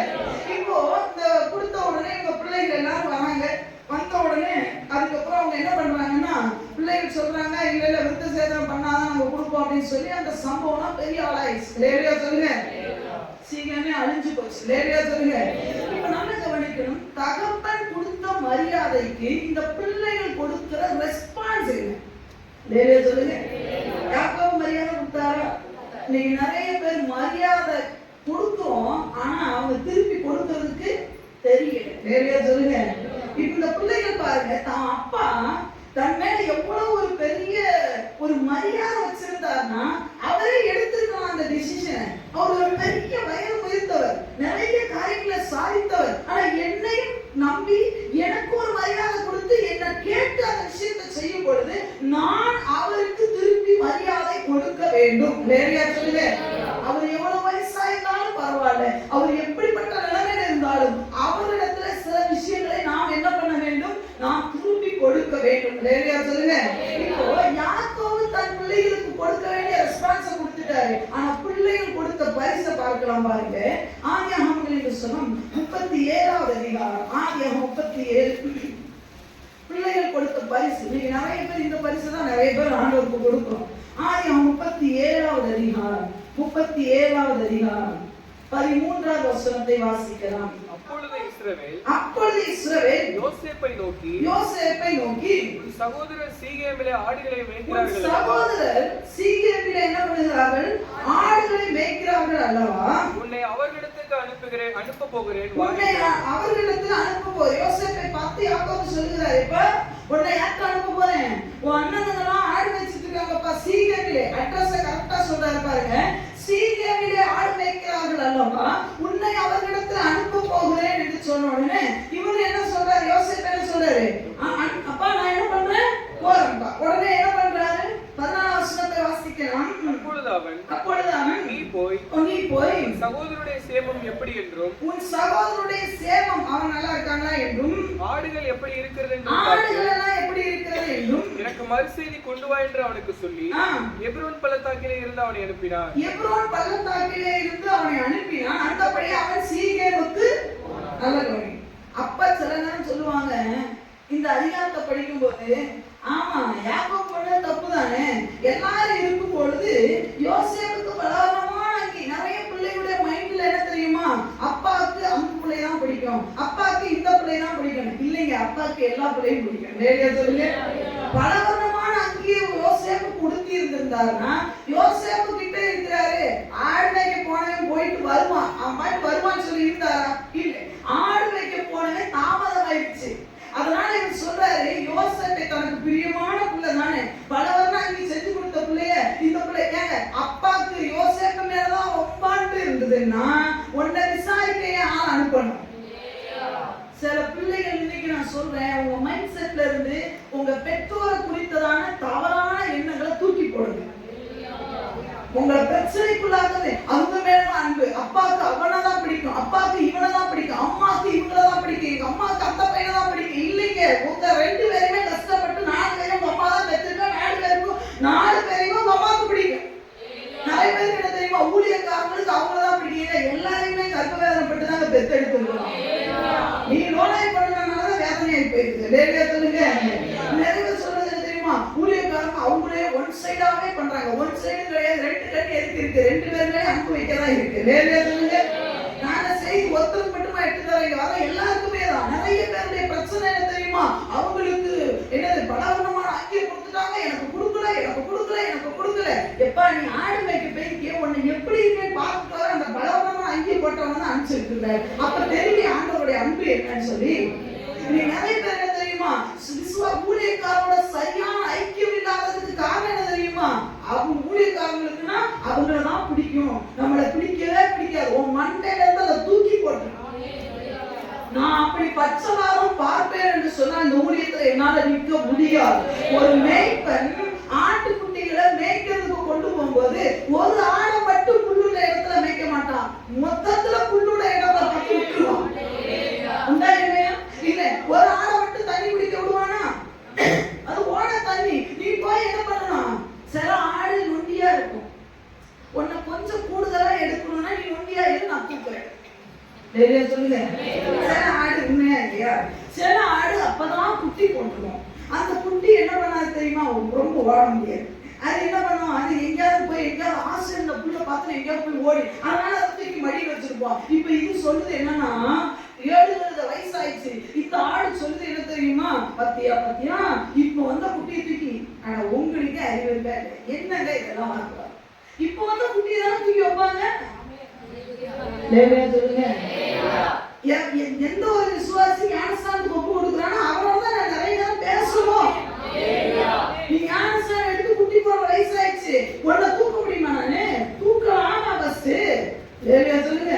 இப்போ இந்த கொடுத்த உடனே எங்க பிள்ளைகள் எல்லாரும் வராங்க. வந்த உடனே அதுக்கப்புறம் அவங்க என்ன பண்றாங்கன்னா, பிள்ளைகள் சொல்றாங்க இல்ல இல்ல விருத்த சேதனம் பண்ணாதான் நாங்க கொடுப்போம் அப்படின்னு சொல்லி அந்த சம்பவம் பெரிய ஆளாயிடுச்சு. லேடியா சொல்லுங்க. சீக்கிரமே அழிஞ்சு போச்சு. லேடியா சொல்லுங்க. இப்ப நல்லா கவனிக்கணும், தகப்பன் கொடுத்த மரியாதைக்கு இந்த பிள்ளைகள் கொடுக்கிற ரெஸ்பான்ஸ் என்ன? லேடியா சொல்லுங்க. யாக்கோபு மரியாதை கொடுத்தாரா? இன்னைக்கு நிறைய பேர் மரியாதை கொடுக்கிறோம், ஆனா அவங்க திருப்பி கொடுக்கிறதுக்கு தெரியல. லேடியா சொல்லுங்க. இப்ப இந்த பிள்ளைகள் பாருங்க, தான் அப்பா தன் மேல எவ்வளவு ஒரு பெரிய ஒரு மரியாதை வச்சிருந்தாருன்னா அவரே எடுத்திருக்கலாம் அந்த டிசிஷன். அவர் ஒரு பெரிய வயது முயர்த்தவர், நிறைய காரியங்களை சாதித்தவர். ஆனா என்னையும் நம்பி எனக்கு ஒரு மரியாதை கொடுத்து என்ன கேட்டு அந்த விஷயத்தை செய்யும் பொழுது நான் அவருக்கு திருப்பி மரியாதை கொடுக்க வேண்டும். லேடியா சொல்லுங்க. அவர் எவ்வளவு வயசாயிருந்தாலும் பரவாயில்ல, அவர் எப்படிப்பட்ட நிலைமையில இருந்தாலும் அவரிடத்துல சில விஷயங்களை நாம் என்ன பண்ண வேண்டும், நாம் திருப்பி கொடுக்க வேண்டும். லேடியா சொல்லுங்க. இப்போ யாக்கோபு தன் பிள்ளைகளுக்கு கொடுக்க வேண்டிய ரெஸ்பான்ஸ் கொடுத்துட்டாரு, ஆனா பிள்ளைகள் கொடுத்த பரிசை பார்க்கலாம் பாருங்க. ஆதியாகமங்களின் புத்தகம் 37வது அதிகாரம். ஆதியாகமம் 37. பிள்ளைகள் கொடுத்த பரிசு. நீங்க நிறைய பேர் இந்த பரிசு தான் நிறைய பேர் ஆண்டவருக்கு கொடுக்கிறோம். ஆதியாகமம் 37வது அதிகாரம் 37வது அதிகாரம் 13வது வசனத்தை வாசிக்கலாம். அப்பொழுது இஸ்ரவேல் யோசேப்பை நோக்கி உன் சகோதரர் சீகேமிலே ஆடுகளை மேய்க்கிறார்கள், சகோதரர் சீகேமிலே என்ன பண்ணுகிறார்கள், ஆடுகளை மேய்க்கிறார்கள் அல்லவா, உன்னை அவர்களிடத்துக்கு அனுப்ப போகிறேன், உன்னை அவர்களிடத்துக்கு அனுப்ப போகிறேன். யோசேப்பை பார்த்து யாக்கோபு சொல்லுகிறார், இப்ப உன்னை யாருக்கு அனுப்ப போறேன், உன் அண்ணனுங்கெல்லாம் ஆடு மேய்ச்சிட்டு இருக்காங்கப்பா சீகேமிலே. அட்ரஸ் கரெக்டா சொல்றாரு பாருங்க. சீகேமிலே ஆடு மேய்க்கிறார்கள் அல்லவா, உன்னை அவர்களிடத்தில் அனுப்ப போகிறேன் என்று சொன்ன உடனே இவரு என்ன சொல்றாரு, யோசேப்பு என்ன சொல்றாரு, அப்பா நான் என்ன பண்றேன், போறேன்ப்பா. உடனே என்ன பண்றாரு, 14வது வசனத்தை வாசிக்கலாம். அப்பொழுது அவன் நீ போய் உன் சகோதரனுடைய சேமம் எப்படி என்றும், உன் சகோதரனுடைய சேமம் அவன் நல்லா இருக்காங்களா என்றும், ஆடுகள் எப்படி இருக்கிறது என்றும் எனக்கு மறுசெய்தி கொண்டு வா என்று அவனுக்கு சொல்லி எப்ரோன் பள்ளத்தாக்கிலே இருந்து அவனை அனுப்பினான். அந்தபடி அவன் சீகேமுக்கு நல்ல. அப்ப சில நேரம் சொல்லுவாங்க இந்த அதிகாரத்தை படிக்கும் போது, ஆமா யாக்கோபு பண்ண தப்பு தானே, எல்லாரும் இருக்கும் பொழுது யோசேப்புக்கு பலவரமான நிறைய பிள்ளைகளுடைய மைண்ட்ல என்ன தெரியுமா, அப்பாவுக்கு அந்த பிள்ளை தான் பிடிக்கும், அப்பாவுக்கு இந்த பிள்ளை தான் பிடிக்கும். இல்லைங்க, அப்பாவுக்கு எல்லா பிள்ளையும் பிடிக்கும். லேடியா சொல்லுங்க. பலவரமான அங்கேயே யோசேப்பு கொடுத்தி இருந்திருந்தாருன்னா, யோசேப்பு கிட்ட இருக்கிறாரு, ஆடு வைக்க போனவன் போயிட்டு வருவான், அவன் பாட்டு வருவான்னு சொல்லி இருந்தாரா? இல்லை, ஆடு வைக்க போனவன் தாமதம் ஆயிடுச்சு. அதனால இவர் சொல்றாரு, யோசேப்பை தனக்கு பிரியமான பிள்ளை தானே, பலவரம் அங்கே செஞ்சு கொடுத்த பிள்ளைய இந்த பிள்ளை ஏங்க அப்பாவுக்கு யோசேப்பு மேலதான் ரொம்ப அன்பு இருந்ததுன்னா உன்னை விசாரிக்க ஆள் அனுப்பணும். சில பிள்ளைகள் இன்னைக்கு நான் சொல்றேன், உங்க மைண்ட் செட்ல இருந்து உங்க பெற்றோரை குறித்ததான தவறான எண்ணங்களை தூக்கி போடுங்க. உங்களை பிரச்சனைக்குள்ளாகவே அவங்க மேல அன்பு, அப்பாவுக்கு அவனதான் பிடிக்கும், அப்பாவுக்கு இவனதான் பிடிக்கும், அம்மாவுக்கு இவங்களதான் பிடிக்கும், எங்க அம்மாவுக்கு அந்த பையனதான் பிடிக்கும். இல்லைங்க, உங்க 2 பேருமே கஷ்டப்பட்டு 4 பேரும் உங்க அம்மா தான் பெற்றிருக்கா, 4 பேரையும் உங்க அம்மாவுக்கு பிடிக்கும். நிறைய பேருக்கு என்ன தெரியுமா, ஊழியக்காரங்களுக்கு அவங்களதான் பிடிக்கும். எல்லாரையுமே கர்ப்பவேதனைப்பட்டு தாங்க பெத்தெடுத்துருக்கோம். நீ நோயாய் பண்ணனாலதான் வேதனையாகி போயிருக்கு. லேடியா சொல்லுங்க. நிறைய சொல்றது என்ன தெரியுமா, ஊழியக்காரங்க அவங்களே ஒன் சைடாவே பண்றாங்க. ஒன் சைடு கிடையாது, 2 கண்ணு எதுக்கு இருக்கு, 2 பேருமே அனுப்பி வைக்கதான் இருக்கு. லேடியா சொல்லுங்க. நாங்க செய்தி ஒருத்தருக்கு மட்டுமா எடுத்து தரீங்க, வர எல்லாருக்குமே தான். நிறைய பேருடைய பிரச்சனை என்ன தெரியுமா, அவங்களுக்கு என்னது பலவர்ணமான அங்கேயே கொடுத்துட்டாங்க, எனக்கு கொடுக்கல. எப்பா நீ ஆடு மேய்க்க போய் உன்னை எப்படி இருக்கேன்னு பார்த்துட்டு வர அந்த பலவர்ணமான அங்கேயே போட்டவங்க தான் அனுப்பிச்சிருக்குற. அப்ப தெரியும் ஆண்டவருடைய அன்பு என்னன்னு சொல்லி. நீ நிறைய பேர் என்ன தெரியுமா, ஊழியக்காரோட சரியான ஐக்கியம் இல்லாததுக்கு காரணம் என்ன தெரியுமா, சொல்லுங்க. சில ஆடு உண்மையா இல்லையா? சில ஆடு அப்பதான் குட்டி போட்டுரும். அந்த குட்டி என்ன பண்ணாது தெரியுமா? ரொம்ப ஓட முடியாது. அது என்ன பண்ணுவோம்? அது எங்கேயாவது போய் எங்கேயாவது ஆசை இந்த புள்ள பார்த்து எங்கேயாவது போய் ஓடி, அதனால அதை தூக்கி மடியில் வச்சிருப்போம். இப்ப இது சொல்லுது என்னன்னா, 70 வயசு ஆயிடுச்சு. இந்த ஆடு சொல்லுது என்ன தெரியுமா? பத்தியா பத்தியா இப்ப வந்த குட்டியை தூக்கி, ஆனா உங்களுக்கு அறிவு இருக்கா? என்னங்க இதெல்லாம் வாங்குவாங்க? இப்ப வந்த குட்டியை தானே தூக்கி வைப்பாங்க. சொல்லுங்க. எந்த ஒரு விசுவாசி ஞானஸ்தானத்துக்கு ஒப்பு கொடுக்குறானோ அவரோட தான் நான் நிறைய நேரம் பேசணும். நீ ஞானஸ்தானம் எடுத்து குட்டி போற வயசு ஆயிடுச்சு, உன்னை தூக்க முடியுமா? நானு தூக்கலாமா? ஃபர்ஸ்ட் சொல்லுங்க.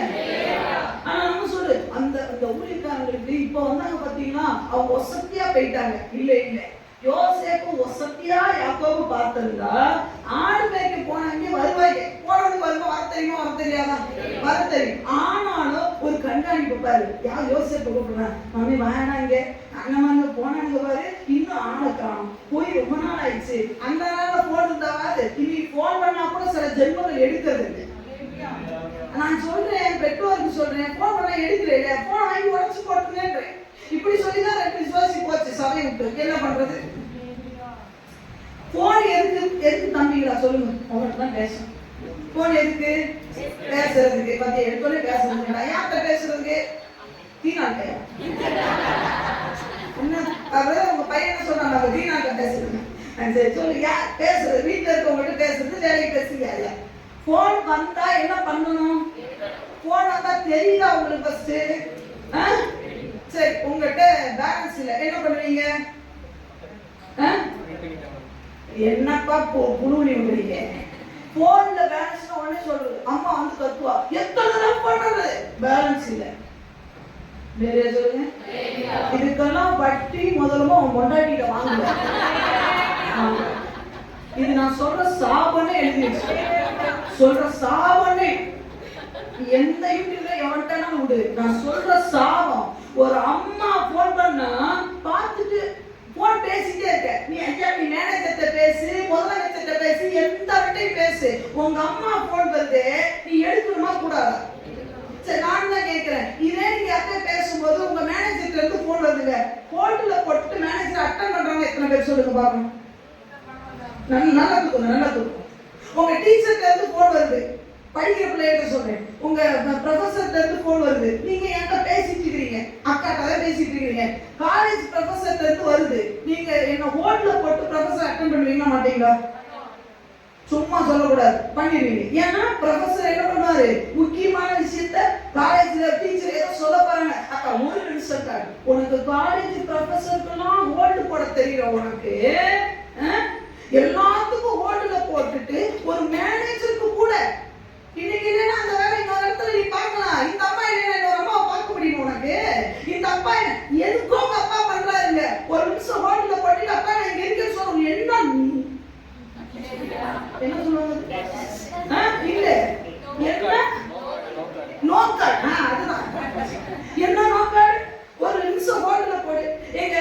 ஆனா நம்ம சொல்லு, அந்த அந்த ஊழியக்காரங்களுக்கு இப்ப வந்தாங்க பாத்தீங்கன்னா, அவங்க வசதியா போயிட்டாங்க. இல்ல இல்ல, யோசேப்பு வசதியா யாக்கோபு பார்த்திருந்தா ஆடு மேய்க்க போனாங்க, வருவாங்க. போனவனுக்கு வருமா? வர தெரியுமா? வர தெரியாதா? வர தெரியும். ஆனாலும் ஒரு கண்காணிப்பு பாரு. யார் யோசேப்பு கூப்பிடுறான், மம்மி வேணா இங்க அண்ணன் போனாங்க பாரு, இன்னும் ஆளை காணும், போய் ரொம்ப நாள் ஆயிடுச்சு. அந்த நாள்ல போன் இருந்தாவது, இன்னைக்கு போன் பண்ணா கூட சில ஜென்மங்கள் எடுக்கிறது இல்லை. நான் சொல்றேன், பெற்றோருக்கு சொல்றேன், போன் பண்ண எடுக்கிறேன், போன் வாங்கி உடச்சு போட்டுங்கன்றேன். இப்படி சொல்லிதான் 2 விசுவாசி போச்சு சபை விட்டு. என்ன பண்றது? போன் எதுக்கு தம்பிங்களா சொல்லுங்க? அவங்கள்ட்ட தான் பேசணும். போன் எதுக்கு? பேசுறதுக்கு. பத்தியா எடுத்தோடனே பேசுறதுங்களா? யார்கிட்ட பேசுறதுக்கு? தீனாட்டையா? என்ன உங்க பையன் என்ன சொன்னாங்க? அவங்க தீனாட்ட பேசுறதுங்க. சரி சொல்லு, யார் பேசுறது? வீட்டுல இருக்கவங்கள்ட்ட பேசுறது, வேலைக்கு பேசுங்க. போன் வந்தா என்ன பண்ணணும்? போன் வந்தா தெரியுதா உங்களுக்கு? ஃபர்ஸ்ட் சரி, உங்ககிட்ட பேலன்ஸ் இல்ல, என்ன பண்ணுவீங்க? என்னப்பா புழுவி விடுறீங்க? போன்ல பேலன்ஸ் உடனே சொல்றது, அம்மா வந்து கத்துவா, எத்தனை தடவை பண்றது? பேலன்ஸ் இல்ல. வேற சொல்லுங்க. இதுக்கெல்லாம் வட்டி முதலமா உன் கொண்டாடிட்ட வாங்க. இது நான் சொல்ற சாபனே எழுதி சொல்ற சாபனே. எந்த யூடியூப்ல எவன்ட்டானா விடு, நான் சொல்ற சாபம். ஒரு அம்மா போன் பண்ணா பார்த்துட்டு போன் பேசிட்டே இருக்க, நீ ஐயா நீ மேனேஜர்கிட்ட பேசு, முதலமைச்சர்கிட்ட பேசு, எந்த வட்டையும் பேசு. உங்க அம்மா போன் வருது, நீ எடுக்கணுமா கூடாதா? சரி, நான் தான் கேட்கிறேன், இதே நீங்க யார்கிட்ட பேசும்போது உங்க மேனேஜர்கிட்ட இருந்து போன் வருதுங்க, ஹோட்டல்ல போட்டு மேனேஜர் அட்டன் பண்றாங்க எத்தனை பேர் சொல்லுங்க பாருங்க. நல்லா தூக்கும். உங்க டீச்சர்கிட்ட இருந்து போன் வருது, படிக்கிற பிள்ளைகிட்ட சொல்றேன், உங்க ப்ரொஃபஸர்கிட்ட இருந்து போன் வருது, நீங்க என்கிட்ட பேசிட்டு இருக்கீங்க, அக்காட்ட தான் பேசிட்டு இருக்கீங்க. காலேஜ் ப்ரொஃபஸர்கிட்ட இருந்து வருது, நீங்க என்ன ஹோட்டல்ல போட்டு ப்ரொஃபஸர் அட்டெண்ட் பண்ணுவீங்களா மாட்டீங்களா? சும்மா சொல்லக்கூடாது, பண்ணிடுவீங்க. ஏன்னா ப்ரொஃபஸர் என்ன பண்ணுவாரு, முக்கியமான விஷயத்த காலேஜ்ல டீச்சர் ஏதோ சொல்ல போறாங்க, அக்கா ஒரு நிமிஷம் தான், உனக்கு காலேஜ் ப்ரொஃபஸருக்கெல்லாம் ஹோல்டு போட தெரியல, உனக்கு எல்லாத்துக்கும் ஹோல்டுல போட்டுட்டு ஒரு மேனேஜருக்கு கூட இன்னைக்கு இல்லைன்னா அந்த வேலை இன்னொரு இடத்துல நீ பார்க்கலாம். இந்த அப்பா இல்லைன்னா இன்னொரு அம்மாவை பார்க்க முடியும் உனக்கு. இந்த அப்பா எதுக்கோ உங்க அப்பா பண்றாருங்க, ஒரு நிமிஷம் ஹோட்டல்ல போட்டு அப்பா நான் இங்க இருக்க சொல்லணும். என்ன சொல்லுவாங்க? இல்ல என்ன நோக்கால்? அதுதான் என்ன நோக்கால்? ஒரு நிமிஷம் ஹோட்டல்ல போடு. எங்க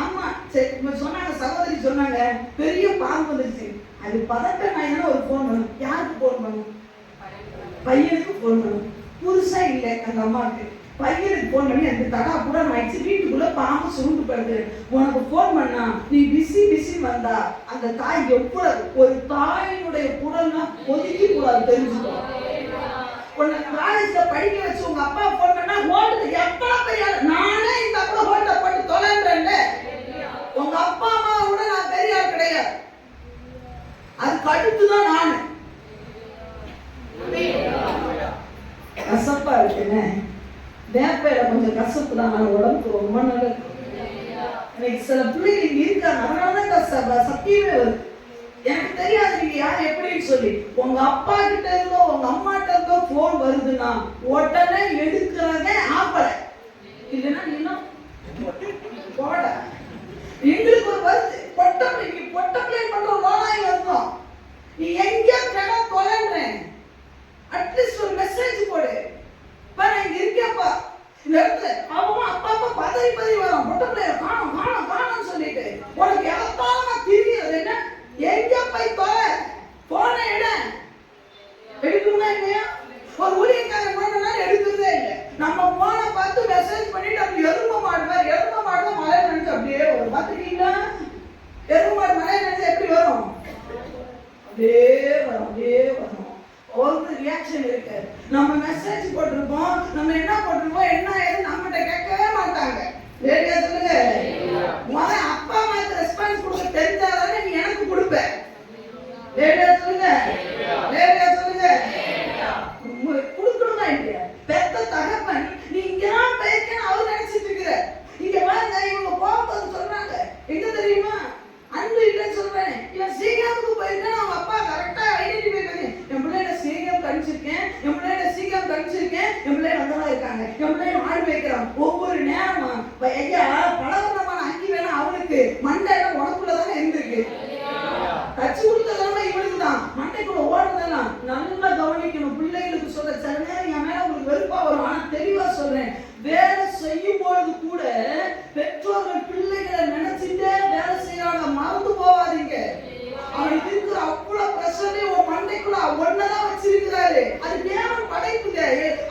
அம்மா சொன்னாங்க, சகோதரி சொன்னாங்க, பெரிய பாம்பு வந்துருச்சு, அது பதட்டம் ஆயினா ஒரு போன் பண்ணும். யாருக்கு போன் பண்ணும்? பையனுக்கு போன் பண்ணும். புதுசா இல்லை அந்த அம்மாவுக்கு, பையனுக்கு போன் பண்ணி அந்த தடா கூட ஆயிடுச்சு, வீட்டுக்குள்ள பாம்பு சுருண்டு படுது, உனக்கு போன் பண்ணா நீ பிஸி வந்தா அந்த தாய் எவ்வளவு ஒரு தாயினுடைய குரல்னா ஒதுக்கி கூடாது, தெரிஞ்சுக்கோ. உன்னை காலேஜ்ல படிக்க வச்சு உங்க அப்பா போன் பண்ணா ஹோட்டல் எப்பலாம் பெரிய நானே இந்த அப்பா ஹோட்டல் போட்டு தொலைன்றேன்ல, உங்க அப்பா அம்மா கூட நான் பெரிய ஆள் கிடையாது, அதுக்கு அடுத்துதான் நானு. கசப்பா இருக்குன்னு வேப்பையில கொஞ்சம் கசப்பு தான், நான் உடம்புக்கு ரொம்ப நல்லது. எனக்கு சில பிள்ளைங்க இருக்காங்க, அதனாலதான் சத்தியமே வருது. எனக்கு தெரியாது நீங்க யார் எப்படின்னு சொல்லி. உங்க அப்பா கிட்ட இருந்தோ உங்க அம்மா கிட்ட இருந்தோ போன் வருதுன்னா உடனே எடுக்கிறதே ஆப்பல, இல்லைன்னா நீங்க போட. எங்களுக்கு ஒரு வருது பொட்டப்பிளை பண்ற லோனாய் வருவோம். நீ எங்கேயோ கடை தொலைன்றேன், அட்லீஸ்ட் ஒரு மெசேஜ் போடு, நான் இங்க இருக்கேப்பா இந்த இடத்துல. அவங்க அப்பா பதறி வரும், பொட்டப்பிள்ளைய காணும் சொல்லிட்டு. உனக்கு எவ்வளோ தெரியுது என்ன, எங்க போய் தொலை, போன இடம் எடுக்கணும்னா இல்லையா? ஒரு ஊழியக்காரன் போனா எடுக்கிறதே இல்லை. நம்ம ஐயா பலவர்ணமான அங்கி வேணா அவனுக்கு, மண்டை உனக்குள்ளதானே இருந்திருக்கு. தச்சு கொடுத்ததெல்லாம் இவனுக்கு தான். மண்டைக்குள்ள ஓடுறதெல்லாம் நல்லா கவனிக்கணும். பிள்ளைகளுக்கு சொல்ற சில நேரம் என் மேல உங்களுக்கு வெறுப்பா வரும், ஆனா தெளிவா சொல்றேன். வேலை செய்யும் பொழுது கூட பெற்றோர்கள் பிள்ளைகளை நினைச்சுட்டே வேலை செய்யறாங்க, மறந்து போவாதீங்க. அவனுக்கு இருக்கிற அவ்வளவு பிரச்சனை உன் மண்டைக்குள்ள ஒன்னதான் வச்சிருக்கிறாரு. அது தேவன் படைப்புங்க.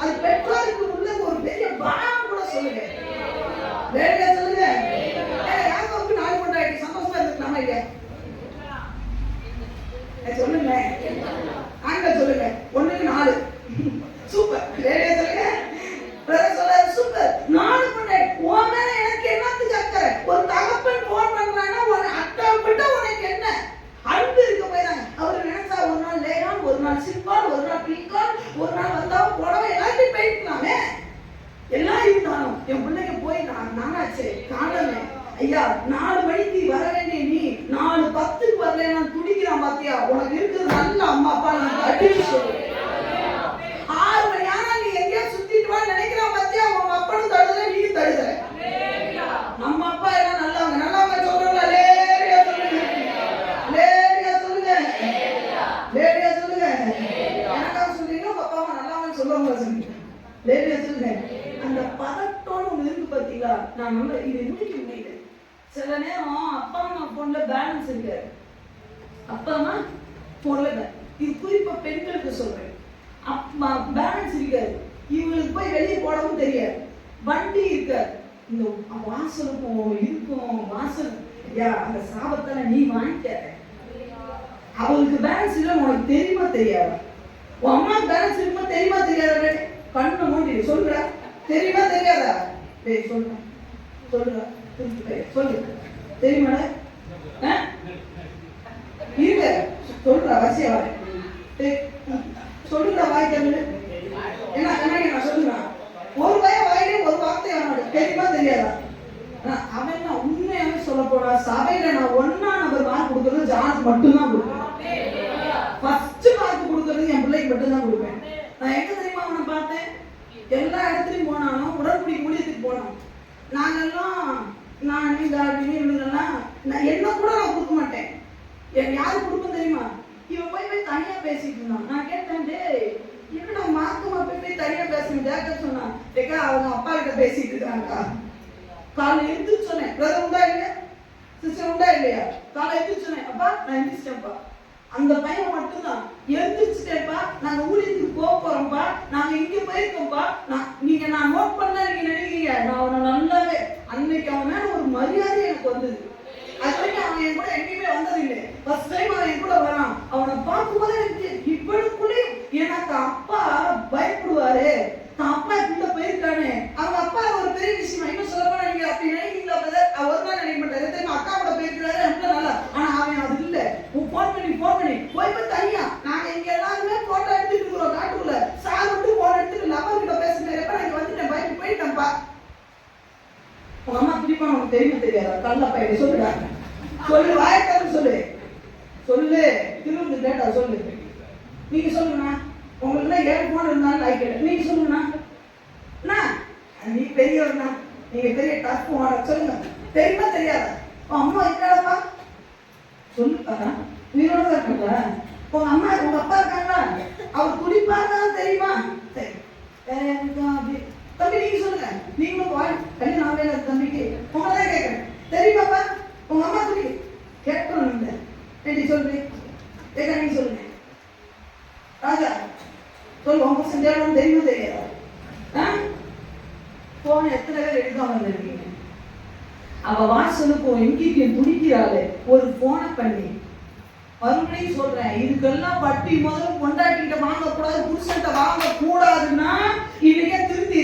அது பெற்றோருக்கு உள்ள ஒரு பெரிய பாரம் கூட சொல்லுங்க. வேலையா சொல்லுங்க. யாருக்கு 4 கொண்டாடி சந்தோஷமா இருந்துக்கலாமா இல்லையா? சொல்லுங்க. ஆண்ட சொல்லுங்க. 1க்கு 4 சூப்பர். வேலையா சொல்லுங்க. சொல்ல சூப்பர். 4 கொண்டாடி உன் மேல எனக்கு என்னத்துக்கு அக்கறை? ஒரு தகப்பன் போன் பண்றான்னா உன அட்டை விட்டா உனக்கு என்ன அன்பு இருக்க போயிடாங்க. அவர் நினைச்சா ஒரு நாள் லேகான், ஒரு நாள் சிப்பான், ஒரு நாள் பீக்கான், ஒரு நாள் வந்தாவும் புடவை எல்லாத்தையும் போயிட்டுலாமே. எல்லாம் இருந்தாலும் என் பிள்ளைங்க போய் நானாச்சே காணமே. ஐயா 4 மணிக்கு வர வேண்டிய நீ 4:10க்கு வரல, நான் துடிக்கிறான் பாத்தியா? உனக்கு இருக்கிறது நல்ல அம்மா அப்பா. நான் அடிச்சு சொல்றேன். 6 மணி ஆனா நீ எங்கேயா சுத்திட்டு வா நினைக்கிறான் பாத்தியா? உங்க அப்பனும் தடுதல, நீ தடுதல. நம்ம அப்பா எல்லாம் நல்லவங்க. நல்லவங்க சொல்றோம்ல, லேரியா சொல்லுங்க. லேரியா சொல்லுங்க. லேரியா சொல்லுங்க. எனக்காக சொல்றீங்க, உங்க அப்பாவை நல்லவங்க சொல்லுவாங்க சொல்லுங்க. லேரியா சொல்லுங்க. அந்த பதட்டோடு ஒன்று இருக்கு பார்த்தீங்களா? நான் நம்ம இது முடிக்க முடியல. சில நேரம் அப்பா அம்மா போன்ல பேலன்ஸ் இருக்காரு. அப்பா அம்மா போன்ல இது குறிப்பா பெண்களுக்கு சொல்றேன். அப்பா பேலன்ஸ் இருக்காது. இவங்களுக்கு போய் வெளியே போடவும் தெரியாது. வண்டி இருக்காது. இந்த வாசலுக்கும் இருக்கும் வாசல் ஐயா அந்த சாபத்தால நீ வாங்கிக்க. அவளுக்கு பேலன்ஸ் இல்லை, உனக்கு தெரியுமா தெரியாது? உன் அம்மா பேலன்ஸ் இருக்குமா தெரியுமா தெரியாத? கண்ணை மூடி சொல்ற. தெரியுமா தெரியாதா? டேய் சொல்ற சொல்ற சொல்லு. தெரியுமா இருக்க சொல்ற வசிய வர. டேய் சொல்லுடா வாய் தமிழ். என்ன நான் சொல்லுறேன். ஒரு வாயிலே ஒரு வார்த்தை அவனோட தெரியுமா தெரியாதா? அவன் நான் உண்மையாவே சொல்ல போனா சபையில நான் 1ஆம் நம்பர் மார்க் கொடுக்கறது ஜானுக்கு மட்டும்தான் கொடுப்பேன். ஃபர்ஸ்ட் மார்க் கொடுக்கறது என் பிள்ளைக்கு மட்டும்தான் கொடுப்பேன். நான் எங்க தெரியுமா அவனை பார்த்தேன்? எல்லா இடத்துலையும் போனாலும் உடற்படி ஊழியத்துக்கு போனோம். நாங்கெல்லாம் நானே தாடினே இவனுங்கெல்லாம் என்ன கூட நான் கொடுக்க மாட்டேன். எனக்கு யாரு கொடுப்பேன் தெரியுமா? இவன் போய் தனியா பேசிட்டு இருந்தான். நான் கேட்டேன், டேய் என்னடா மார்க்கமா போய் தனியா பேசணும் கேட்க சொன்னான். ஏக்கா அவங்க அப்பா கிட்ட பேசிட்டு இருக்காங்கக்கா. காலை எடுத்து சொன்னேன், பிரதர் உண்டா இல்லையா, சிஸ்டர் உண்டா இல்லையா? காலை எடுத்து சொன்னேன், அப்பா நான் எந்திரிச்சிட்டேன்ப்பா. அந்த பையன் மட்டும்தான் எழுந்திரிச்சுட்டேப்பா, நாங்க ஊழியத்துக்கு போக போறோம்ப்பா, நாங்க இங்க போயிருக்கோம்ப்பா. நான் நோட் பண்ண நீங்க நினைக்கிறீங்க நான் அவனை நல்லாவே அன்னைக்கு அவன் மேல ஒரு மரியாதை எனக்கு வந்தது. அது வரைக்கும் அவன் என் கூட எங்கேயுமே வந்தது இல்லை. ஃபர்ஸ்ட் டைம் அவன் என் கூட வரான். அவனை பார்க்கும்போது எனக்கு இவனுக்குள்ளேயும் எனக்கு அப்பா பயப்படுவாரு, தான் அப்பா கிட்ட போயிருக்கானே. அவங்க அப்பா ஒரு பெரிய விஷயம். இன்னும் சொல்ல போனா நீங்க அப்படி நினைக்கிறீங்களா பிரதர்? அவர் தான் நினைக்க மாட்டாரு. தெரியுமா அக்கா கூட போயிருக்கிறாரு அப்படின்னா நல்லா. ஆனா அவன் அது இல்லை. போன் பண்ணி போய் தனியா நாங்க இங்க எல்லாருமே போட்டோ எடுத்துட்டு இருக்கிறோம் காட்டுக்குள்ள. சார் மட்டும் போன் எடுத்துட்டு லவர் கிட்ட பேசுறேன். எப்ப நான் வந்துட்டேன் பைக்கு போயிட்டேன்ப்பா. உங்க அம்மா திருப்பா உனக்கு தெரியுமா தெரியாதா? கல்ல பையன் சொல்லுடா. சொல்லு வாயக்காரன் சொல்லு. சொல்லு திரும்ப கேட்டா சொல்லு. நீங்க சொல்லுங்கண்ணா. உங்களுக்கு 7 போன் இருந்தாலும் லைக் நீங்க சொல்லுங்கண்ணா. நீ பெரியவர்ண்ணா, நீங்க பெரிய டஃப் போன சொல்லுங்க. தெரியுமா தெரியாதா? அம்மா இருக்காடப்பா சொல்லுப்பா. உயிரோட இருக்காங்களா? உங்க அம்மா உங்க அப்பா இருக்காங்களா? அவர் குடிப்பாங்க தெரியுமா? சரி வேற யாருக்கா அப்படி தம்பி நீங்க சொல்லுங்க. நீங்களும் கல்யாணம் ஆகல தம்பிக்கு உங்களதான் கேட்கறேன். தெரியுமாப்பா உங்க அம்மா குடி கேட்கணும். ரெடி சொல்றேன் கேட்க நீங்க சொல்லுங்க. ராஜா சொல்லு உங்க செஞ்சாலும் தெரியுமா தெரியாதா? போன எத்தனை பேர் எடுக்காம வந்திருக்கீங்க? அவ வாசலுக்கும் எங்கேயும் துணிக்கிறாளே ஒரு போனை பண்ணி. மறுபடியும் சொல்றேன், இதுக்கெல்லாம் வட்டி முதல்ல கொண்டாட்டிகிட்ட வாங்கக்கூடாது, புருஷன்கிட்ட வாங்க கூடாதுன்னா இவங்க திருத்தி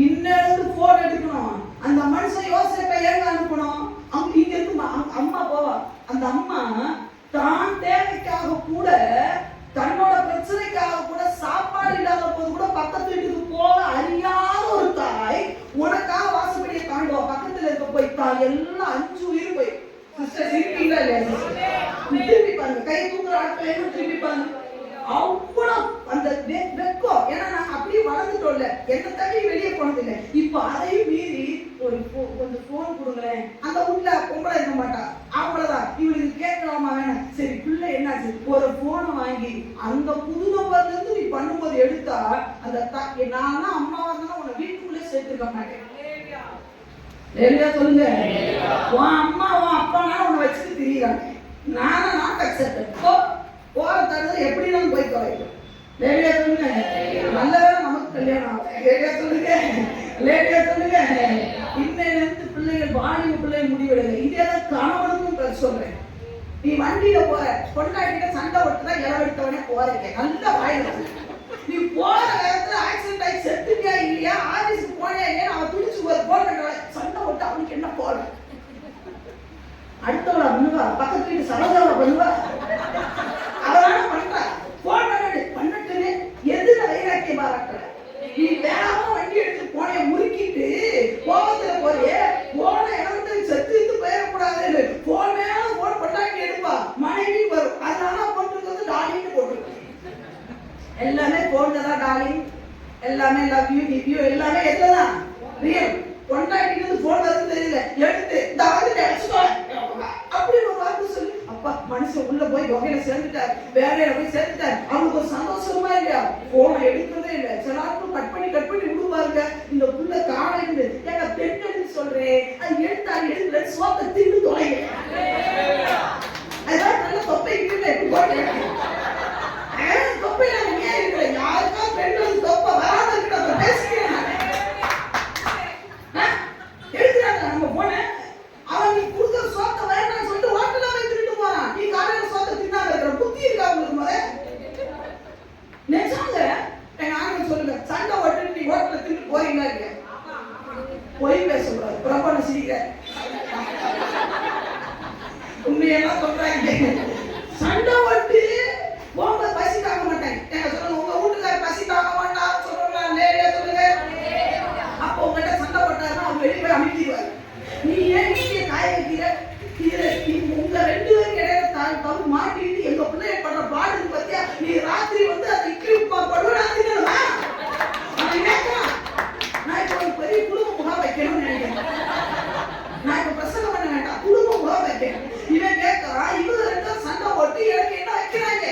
இன்னும் போன் எடுக்கணும். அந்த மனுஷன் யோசிப்ப ஏங்க அனுப்பணும். இங்க இருக்கு அம்மா போவா. அந்த அம்மா தான் தேவைக்காக கூட தன்னோட பிரச்சனைக்காக கூட சாப்பாடு இல்லாத போது கூட பக்கத்து வீட்டுக்கு போக அறியாத ஒரு தாய் உனக்காக வாசப்படியை தாண்டுவா. பக்கத்துல இருக்க போய் தாய் எல்லாம் 5 உயிர் போய் திருப்பி பாருங்க. கை தூக்குற ஆட்கள் திருப்பி பாருங்க. அவ்வளவு அந்த வெக்கம். ஏன்னா நாங்க அப்படியே வளர்ந்து வளர்ந்துட்டோம்ல, எந்த தண்ணி வெளியே போனது இல்லை. இப்போ அதையும் மீறி ஒரு கொஞ்சம் போன் கொடுங்களேன். அந்த வீட்டுல பொம்பளை இருக்க மாட்டா, அவங்களதான் இவளுக்கு கேட்கலாமா வேணாம். சரி பிள்ளை என்னாச்சு, ஒரு போனை வாங்கி அந்த புது நம்பர்ல இருந்து நீ பண்ணும்போது எடுத்தா அந்த நான் அம்மாவா இருந்தாலும் உன்னை வீட்டுக்குள்ளே சேர்த்துக்க மாட்டேன். சொல்லுங்க, உன் அம்மா உன் அப்பா உன்னை வச்சுட்டு திரியிறாங்க. நான் அக்செப்ட் போற தருது எப்படினாலும் போய் தொலைக்கும். லேடியா சொல்லுங்க, நல்ல வேலை நமக்கு கல்யாணம் ஆகும். லேடியா சொல்லுங்க, லேடியா சொல்லுங்க. இன்னையிலிருந்து பிள்ளைகள் வாலிப பிள்ளைகள் முடிவெடுங்க. இதெல்லாம் கணவனுக்கும் சொல்றேன். நீ வண்டியில போற பொண்டாட்டிட்ட சண்டை ஓட்டுதான் இளவெடுத்தவனே போறீங்க, நல்ல வாயில நீ போற நேரத்துல ஆக்சிடென்ட் ஆகி செத்துட்டியா இல்லையா, ஆபீஸ்க்கு போனியா இல்லையா, அவன் துடிச்சு ஒரு போன் பண்றான், சண்டை ஓட்டு அவனுக்கு என்ன போடும்? அடுத்தவள பண்ணுவா, பக்கத்து வீட்டு சரோஜாவை பண்ணுவா, அவளான பண்றா. போன் பண்ணட்டுன்னு எதுல வைராக்கியம் பாராட்டுற? நீ வேகமா வண்டி எடுத்து போனைய முறுக்கிட்டு கோபத்துல போறியே, போன இடத்துல செத்து போயிடக்கூடாது. போன் மேல போன் பண்ணாட்டி எடுப்பா, மனைவி வரும். அதனால போட்டுருக்கிறது டாலின்னு போட்டுருக்கு. எல்லாமே போன்ல தான் டாலிங், எல்லாமே லவ் யூ கிவ் யூ எல்லாமே எதுலதான் ரியல். கொண்டாடிட்டு போன் வருது தெரியல, எடுத்து இந்த வந்து அடிச்சுக்கோ அப்படி ஒரு வார்த்தை சொல்லி அப்பா மனுஷன் உள்ள போய் வகையில சேர்ந்துட்டார், வேலையில போய் சேர்ந்துட்டார். அவனுக்கு ஒரு சந்தோஷமா இல்லையா? போனை எடுக்கிறதே இல்லை. சில நாட்கள் கட் பண்ணி விடுவாருங்க. இந்த புள்ள காலையில எங்க பெண்ணு சொல்றேன், அது எடுக்கல சோத்தை தின்னு தொலைங்க. அதான் நல்ல தொப்பை தொப்பையில ஏன் இருக்கிற யாருக்கா பெண்ணு தொப்பை வராத இருக்கிற பேசுகிறேன். எடுக்கிறாங்க நம்ம போன அவன் நீ கொடுக்குற சோத்தை வேண்டாம்னு சொல்லிட்டு ஹோட்டல்ல போய் திருட்டு போறான். நீ காலையில சோத்தை தின்னாம இருக்கிற புத்தி இருக்கா உங்களுக்கு? முறை நிஜாங்க எங்க ஆண்கள் சொல்லுங்க, சண்டை ஓட்டு நீ ஹோட்டல்ல திருட்டு போறீங்களா இல்லையா? பொய் பேசக்கூடாது. பிரபல சிரிக்கிற உண்மையெல்லாம் சொல்றாங்க. சண்டை ஓட்டு போங்க பசி தாங்க மாட்டேன். எங்க சொல்லுங்க, உங்க வீட்டுக்காரர் பசி தாங்க மாட்டான்னு சொல்லுங்க, நேரடியா சொல்லுங்க. அப்போ உங்ககிட்ட சண்டை போட்டாருன்னா அவங்க வெளியே போய் அமைக்கிடுவாரு. நீ ஏன் வீட்டிலே காய வைக்கிற? உங்க ரெண்டு பேருக்கு இடையில தவிர மாட்டிட்டு எங்க பிள்ளைய பண்ற பாடு பத்தியா? நீ ராத்திரி வந்து அந்த இட்லி உப்பா படுவாங்க. நான் இப்ப ஒரு பெரிய குடும்ப முகாம் வைக்கணும்னு நினைக்கிறேன். நான் இப்ப பிரசங்கம் பண்ண வேண்டாம், குடும்ப முகாம் வைக்கணும். இவன் கேட்கறான், இவங்க ரெண்டும் சண்டை போட்டு எனக்கு என்ன வைக்கிறாங்க?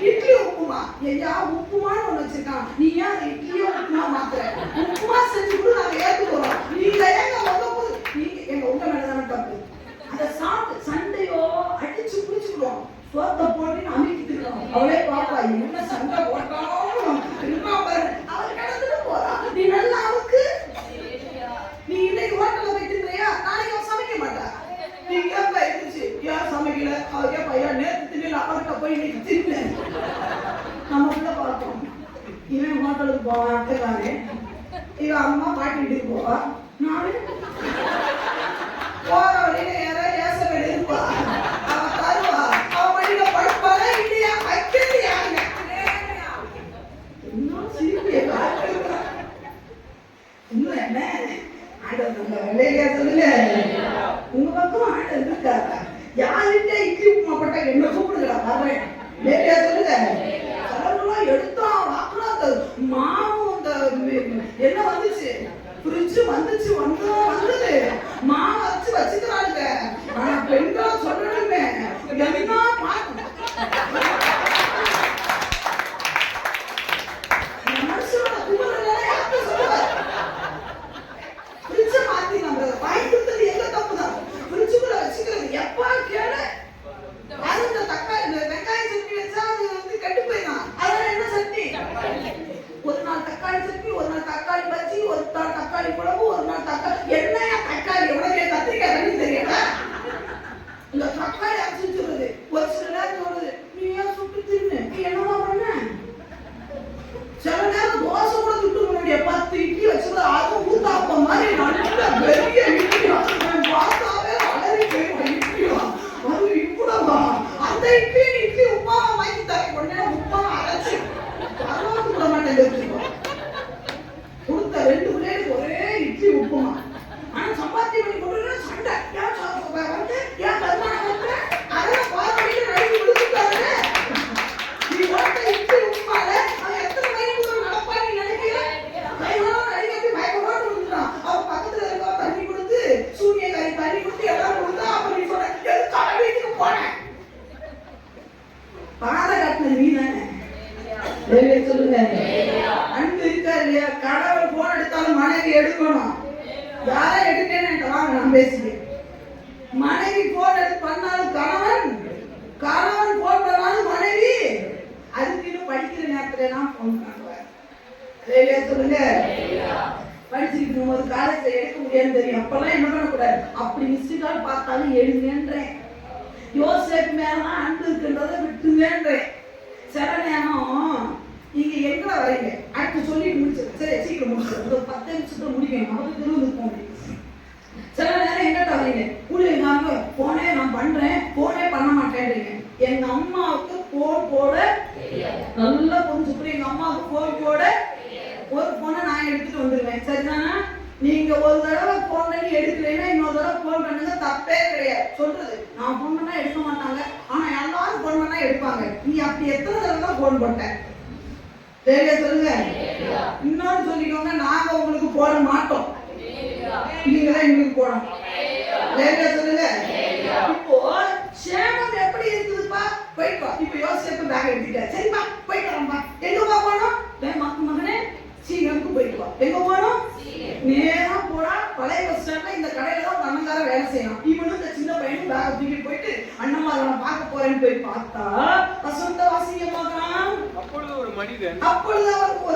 இட்லி உப்புமா. ஐயா உப்புமான்னு ஒண்ணு வச்சிருக்கான், நீ ஏன் அந்த இட்லியோ உப்புமா மாத்துற? உப்புமா செஞ்சு கூட நாங்க ஏத்துக்கிறோம். நீங்க ஏங்க நீங்க எங்க உங்க மேலதான தப்பு. அதை சாப்பிட்டு சண்டையோ அடிச்சு குடிச்சுக்கிறோம், சோத்தை போட்டு அமைக்கிட்டுக்கிறோம். அவளே பாப்பா என்ன சண்டை போட்டாலும் அவள் கிடந்துட்டு போறா. நீ நல்லா அவளுக்கு நீ இன்னைக்கு ஹோட்டல்ல போய் தின்றியா, நாளைக்கு அவன் சமைக்க மாட்டா. நீ கேப்பா இருந்துச்சு, யார் சமைக்கல? அவ கேப்பா ஏன் நேற்று திடீர்னு அவர்கிட்ட போய் இன்னைக்கு தின்னு. நம்ம உள்ள பார்த்தோம், இவன் ஹோட்டலுக்கு போவான் அக்கறானே, இவன் அம்மா பாட்டி வீட்டுக்கு போவா, நானே போற வழியில யாராவது ஏச வேலை இருப்பா, அவ தருவா, அவ வழியில படுப்பாளா இல்லையா? வைக்கிறது யாருங்க? இன்னும் சிரிப்பிய இன்னும் என்ன ஆண்டவர் வேலையா சொல்லுங்க. உங்க பக்கம் ஆண்டவர் இருக்காரா? யாருக்கிட்ட இட்லி உப்புமா போட்டா என்ன கூப்பிடுங்களா வர்றேன்? வேலையா சொல்லுங்க. செலவுலாம் எடுத்தா வாக்கலாம். அந்த மாவும் அந்த என்ன வந்துச்சு, ஃப்ரிட்ஜ் வந்துச்சு, வந்தது மாவு வச்சு வச்சுக்கிறாங்க. ஆனா பெண்கள் சொல்லணுமே என்ன பார்க்கணும். மனுஷனோட குமரல யாருக்கு சொல்லுவார்? ஃப்ரிட்ஜ் மாத்தி நம்ம வாங்கி கொடுத்தது எங்க தப்பு தான். ஃப்ரிட்ஜுக்குள்ள வச்சுக்கிறது எப்பா கேளு. அந்த தக்காளி வெங்காயம் சட்னி வச்சா அது வந்து கெட்டு போயிடும். அதெல்லாம் என்ன சட்னி? ஒரு நாள் தக்காளி சட்னி, ஒரு நாள் தக்காளி பச்சி, ஒரு நாள் தக்காளி குழம்பு, ஒரு நாள் தக்காளி. என்னையா தக்காளி உடனே கத்திரிக்காய் தண்ணி தெரியல. இந்த தக்காளி அரைச்சிருது. ஒரு சில நேரம் சொல்லுது, நீ ஏன் சுட்டு தின்னு, நீ என்னமா பண்ண? சில நேரம் தோசை கூட சுட்டு முடிய 10 இட்லி வச்சது, அதுவும் ஊத்தாப்பம் மாதிரி நல்ல பெரிய இட்லியா பார்த்தாவே வளரி போயிடும். இட்லியா அது இப்படமா அந்த இட்லி உப்பாவை வாங்கி தர உடனே உப்பாவை அரைச்சு பரவாயில்ல கூட மாட்டேன் கொடுத்த 2 பிள்ளைகளுக்கு ஒரே இட்லி உப்புமா. ஆனா சப்பாத்தி பண்ணி கொண்டு சண்டை, ஏன் கருமானம் வந்து அதெல்லாம் பார்வையில நடுவி விழுந்துட்டாரு. நீ ஓட்ட இட்லி உப்புமால அவன் எத்தனை மணிக்கு நடப்பா நீ நினைக்கிற? சொல்லுங்க. அன்பு இருக்கா இல்லையா? கணவன் போன் எடுத்தாலும் மனைவி எடுக்கணும். யாரை எடுக்கேன்னு வாங்க நான் பேசுகிறேன். மனைவி போன் எடுத்து பண்ணாலும் கணவன் போன் பண்ணாலும் மனைவி. அதுக்கு இன்னும் படிக்கிற நேரத்துல நான் போன் பண்ணுவேன். சொல்லுங்க. படிச்சுக்கிட்டு இருக்கும்போது காலேஜ்ல எடுக்க முடியாதுன்னு தெரியும். அப்பெல்லாம் என்ன பண்ணக்கூடாது, அப்படி மிஸ்டு கால் பார்த்தாலும் எடுங்கன்றேன். யோசேப்பு மேலாம் அன்பு இருக்குன்றதை விட்டுங்கன்றேன். சில நேரம் நீங்க எங்க வரீங்க அடுத்து சொல்லிட்டு முடிச்சிருக்கேன். சரி சீக்கிரம் முடிச்சிருக்கேன், ஒரு 10 நிமிஷத்துல முடிக்கணும். நமக்கு திரும்ப போக முடியும். சில நேரம் எங்கிட்ட வரீங்க, ஊழியர்காரங்க போனே நான் பண்றேன், போனே பண்ண மாட்டேன்றீங்க. எங்க அம்மாவுக்கு போன் போட நல்லா புரிஞ்சுப்படி. எங்க அம்மாவுக்கு போன் போட ஒரு போனை நான் எடுத்துட்டு வந்துருவேன். சரிதானா? நீங்க ஒரு தடவை போன் பண்ணி எடுக்கலைன்னா இன்னொரு தடவை போன் பண்ணுங்க, தப்பே கிடையாது. சொல்றது நான் போன் பண்ணா எடுக்க மாட்டாங்க, ஆனா எல்லாரும் போன் பண்ணா எடுப்பாங்க. நீ அப்படி எத்தனை தடவை தான் போன் போட்டேன்? சரியா சொல்லுங்க. இன்னொன்னு சொல்லிக்கோங்க, நாங்க உங்களுக்கு போட மாட்டோம், நீங்க தான் எங்களுக்கு போடணும். சரியா சொல்லுங்க. இப்போ சேமம் எப்படி இருக்குதுப்பா? போயிட்டு வா. இப்ப யோசிச்சு பேக் எடுத்துட்டேன். சரிப்பா போயிட்டு வரம்பா. எங்கப்பா போனோம்? மகனே சீக்கிரத்துக்கு போயிட்டு வா. எங்க போனோம்? நேரா போனா பழைய பஸ் ஸ்டாண்ட்ல இந்த கடையில தான் அண்ணங்கார வேலை செய்யணும். இவனும் இந்த சின்ன பையனும் பேக் தூக்கிட்டு போயிட்டு அண்ணம்மாரை பார்க்க போறேன்னு போய் பார்த்தா வசந்த வாசிங்க பார்க்கலாம். அப்பொழுது ஒரு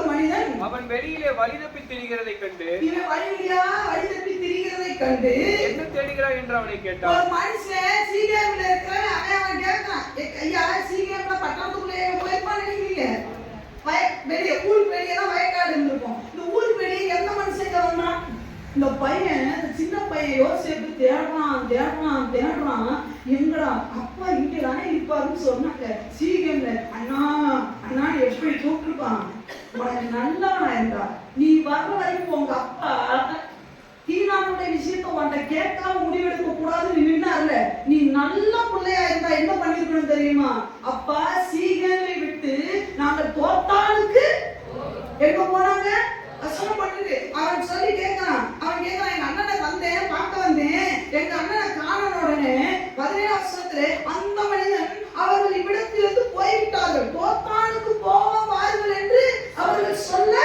மனிதன் அவன் வெளியிலே வழி தப்பி திரிகிறதை கண்டு, இவன் வழியிலா வழி தப்பி திரிகிறதை கண்டு என்ன தேடுகிறாய் என்று அவனை கேட்டான். ஒரு மனுஷன் சீக்கிரம்ல இருக்கிற அவன் கேட்கிறான், ஐயா சீக்கிரம்ல பட்டணத்துக்குள்ளே போயிருப்பான்னு நினைக்கிறீங்க? வெளியே ஊருக்கு வெளியே தான் வயக்காடு இருந்திருக்கும். இந்த ஊருக்கு வெளியே எந்த மனுஷங்க வந்தான்? இந்த பையன், இந்த சின்ன பையன் யோசிச்சு தேடுறான். எங்கடா அப்பா இங்க தானே இருப்பாருன்னு சொன்னாங்க. சீக்கிரம்ல அண்ணா எப்படி கூப்பிட்டுருப்பான், உனக்கு நல்லவனா இருந்தா நீ வர்ற வரைக்கும் உங்க அப்பா தீனானுடைய விஷயத்த உன்கிட்ட கேட்காம முடிவெடுக்க கூடாதுன்னு நின்னார்ல. நீ நல்ல பிள்ளையா இருந்தா என்ன பண்ணிருக்கணும் தெரியுமா? அப்பா சீக்கிரமே விட்டு நாங்க தோத்தாளுக்கு எங்க போனாங்க கஷ்டப்பட்டு அவன் சொல்லி கேட்கிறான். எங்க அண்ணனை வந்தேன் பார்க்க வந்தேன், எங்க அண்ணனை காணன உடனே 17 வருஷத்துல அந்த மனிதன் அவர்கள் இவ்விடத்திலிருந்து போய்விட்டார்கள், தோத்தானுக்கு போவார்கள் என்று அவர்கள் சொல்ல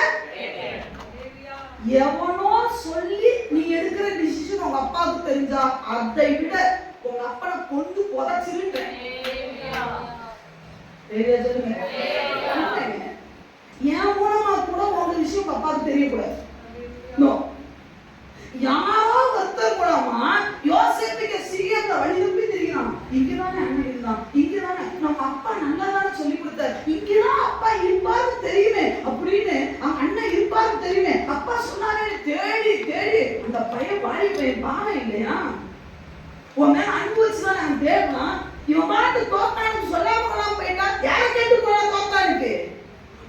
எவனோ சொல்லி நீ எடுக்கிற டிசிஷன் உங்க அப்பாவுக்கு தெரிஞ்சா அதை விட உங்க அப்பனை கொண்டு புதைச்சிருன்றேன். என் மூலமா கூட உங்க விஷயம் உங்க அப்பாவுக்கு தெரியக்கூடாது. யாரோ ஒருத்தர் மூலமா யோசேப்புக்கு சீக்கிரத்தை வழி தப்பி தெரியும். இங்கதானே அண்ணன் இருந்தான், இங்கதானே நம்ம அப்பா நல்லதானே சொல்லி கொடுத்தாரு, இங்கதான் அப்பா இருப்பாரு தெரியுமே அப்படின்னு, அண்ணன் இருப்பாரு தெரியுமே, அப்பா சொன்னாரே தேடி அந்த பையன் வாடி பையன் பாவம் இல்லையா? உன் மேல அன்பு வச்சுதான் நாங்க தேடலாம். இவன் பாட்டு தோத்தானுக்கு சொல்லாம போயிட்டா யாரை கேட்டு போனா தோத்தானுக்கு?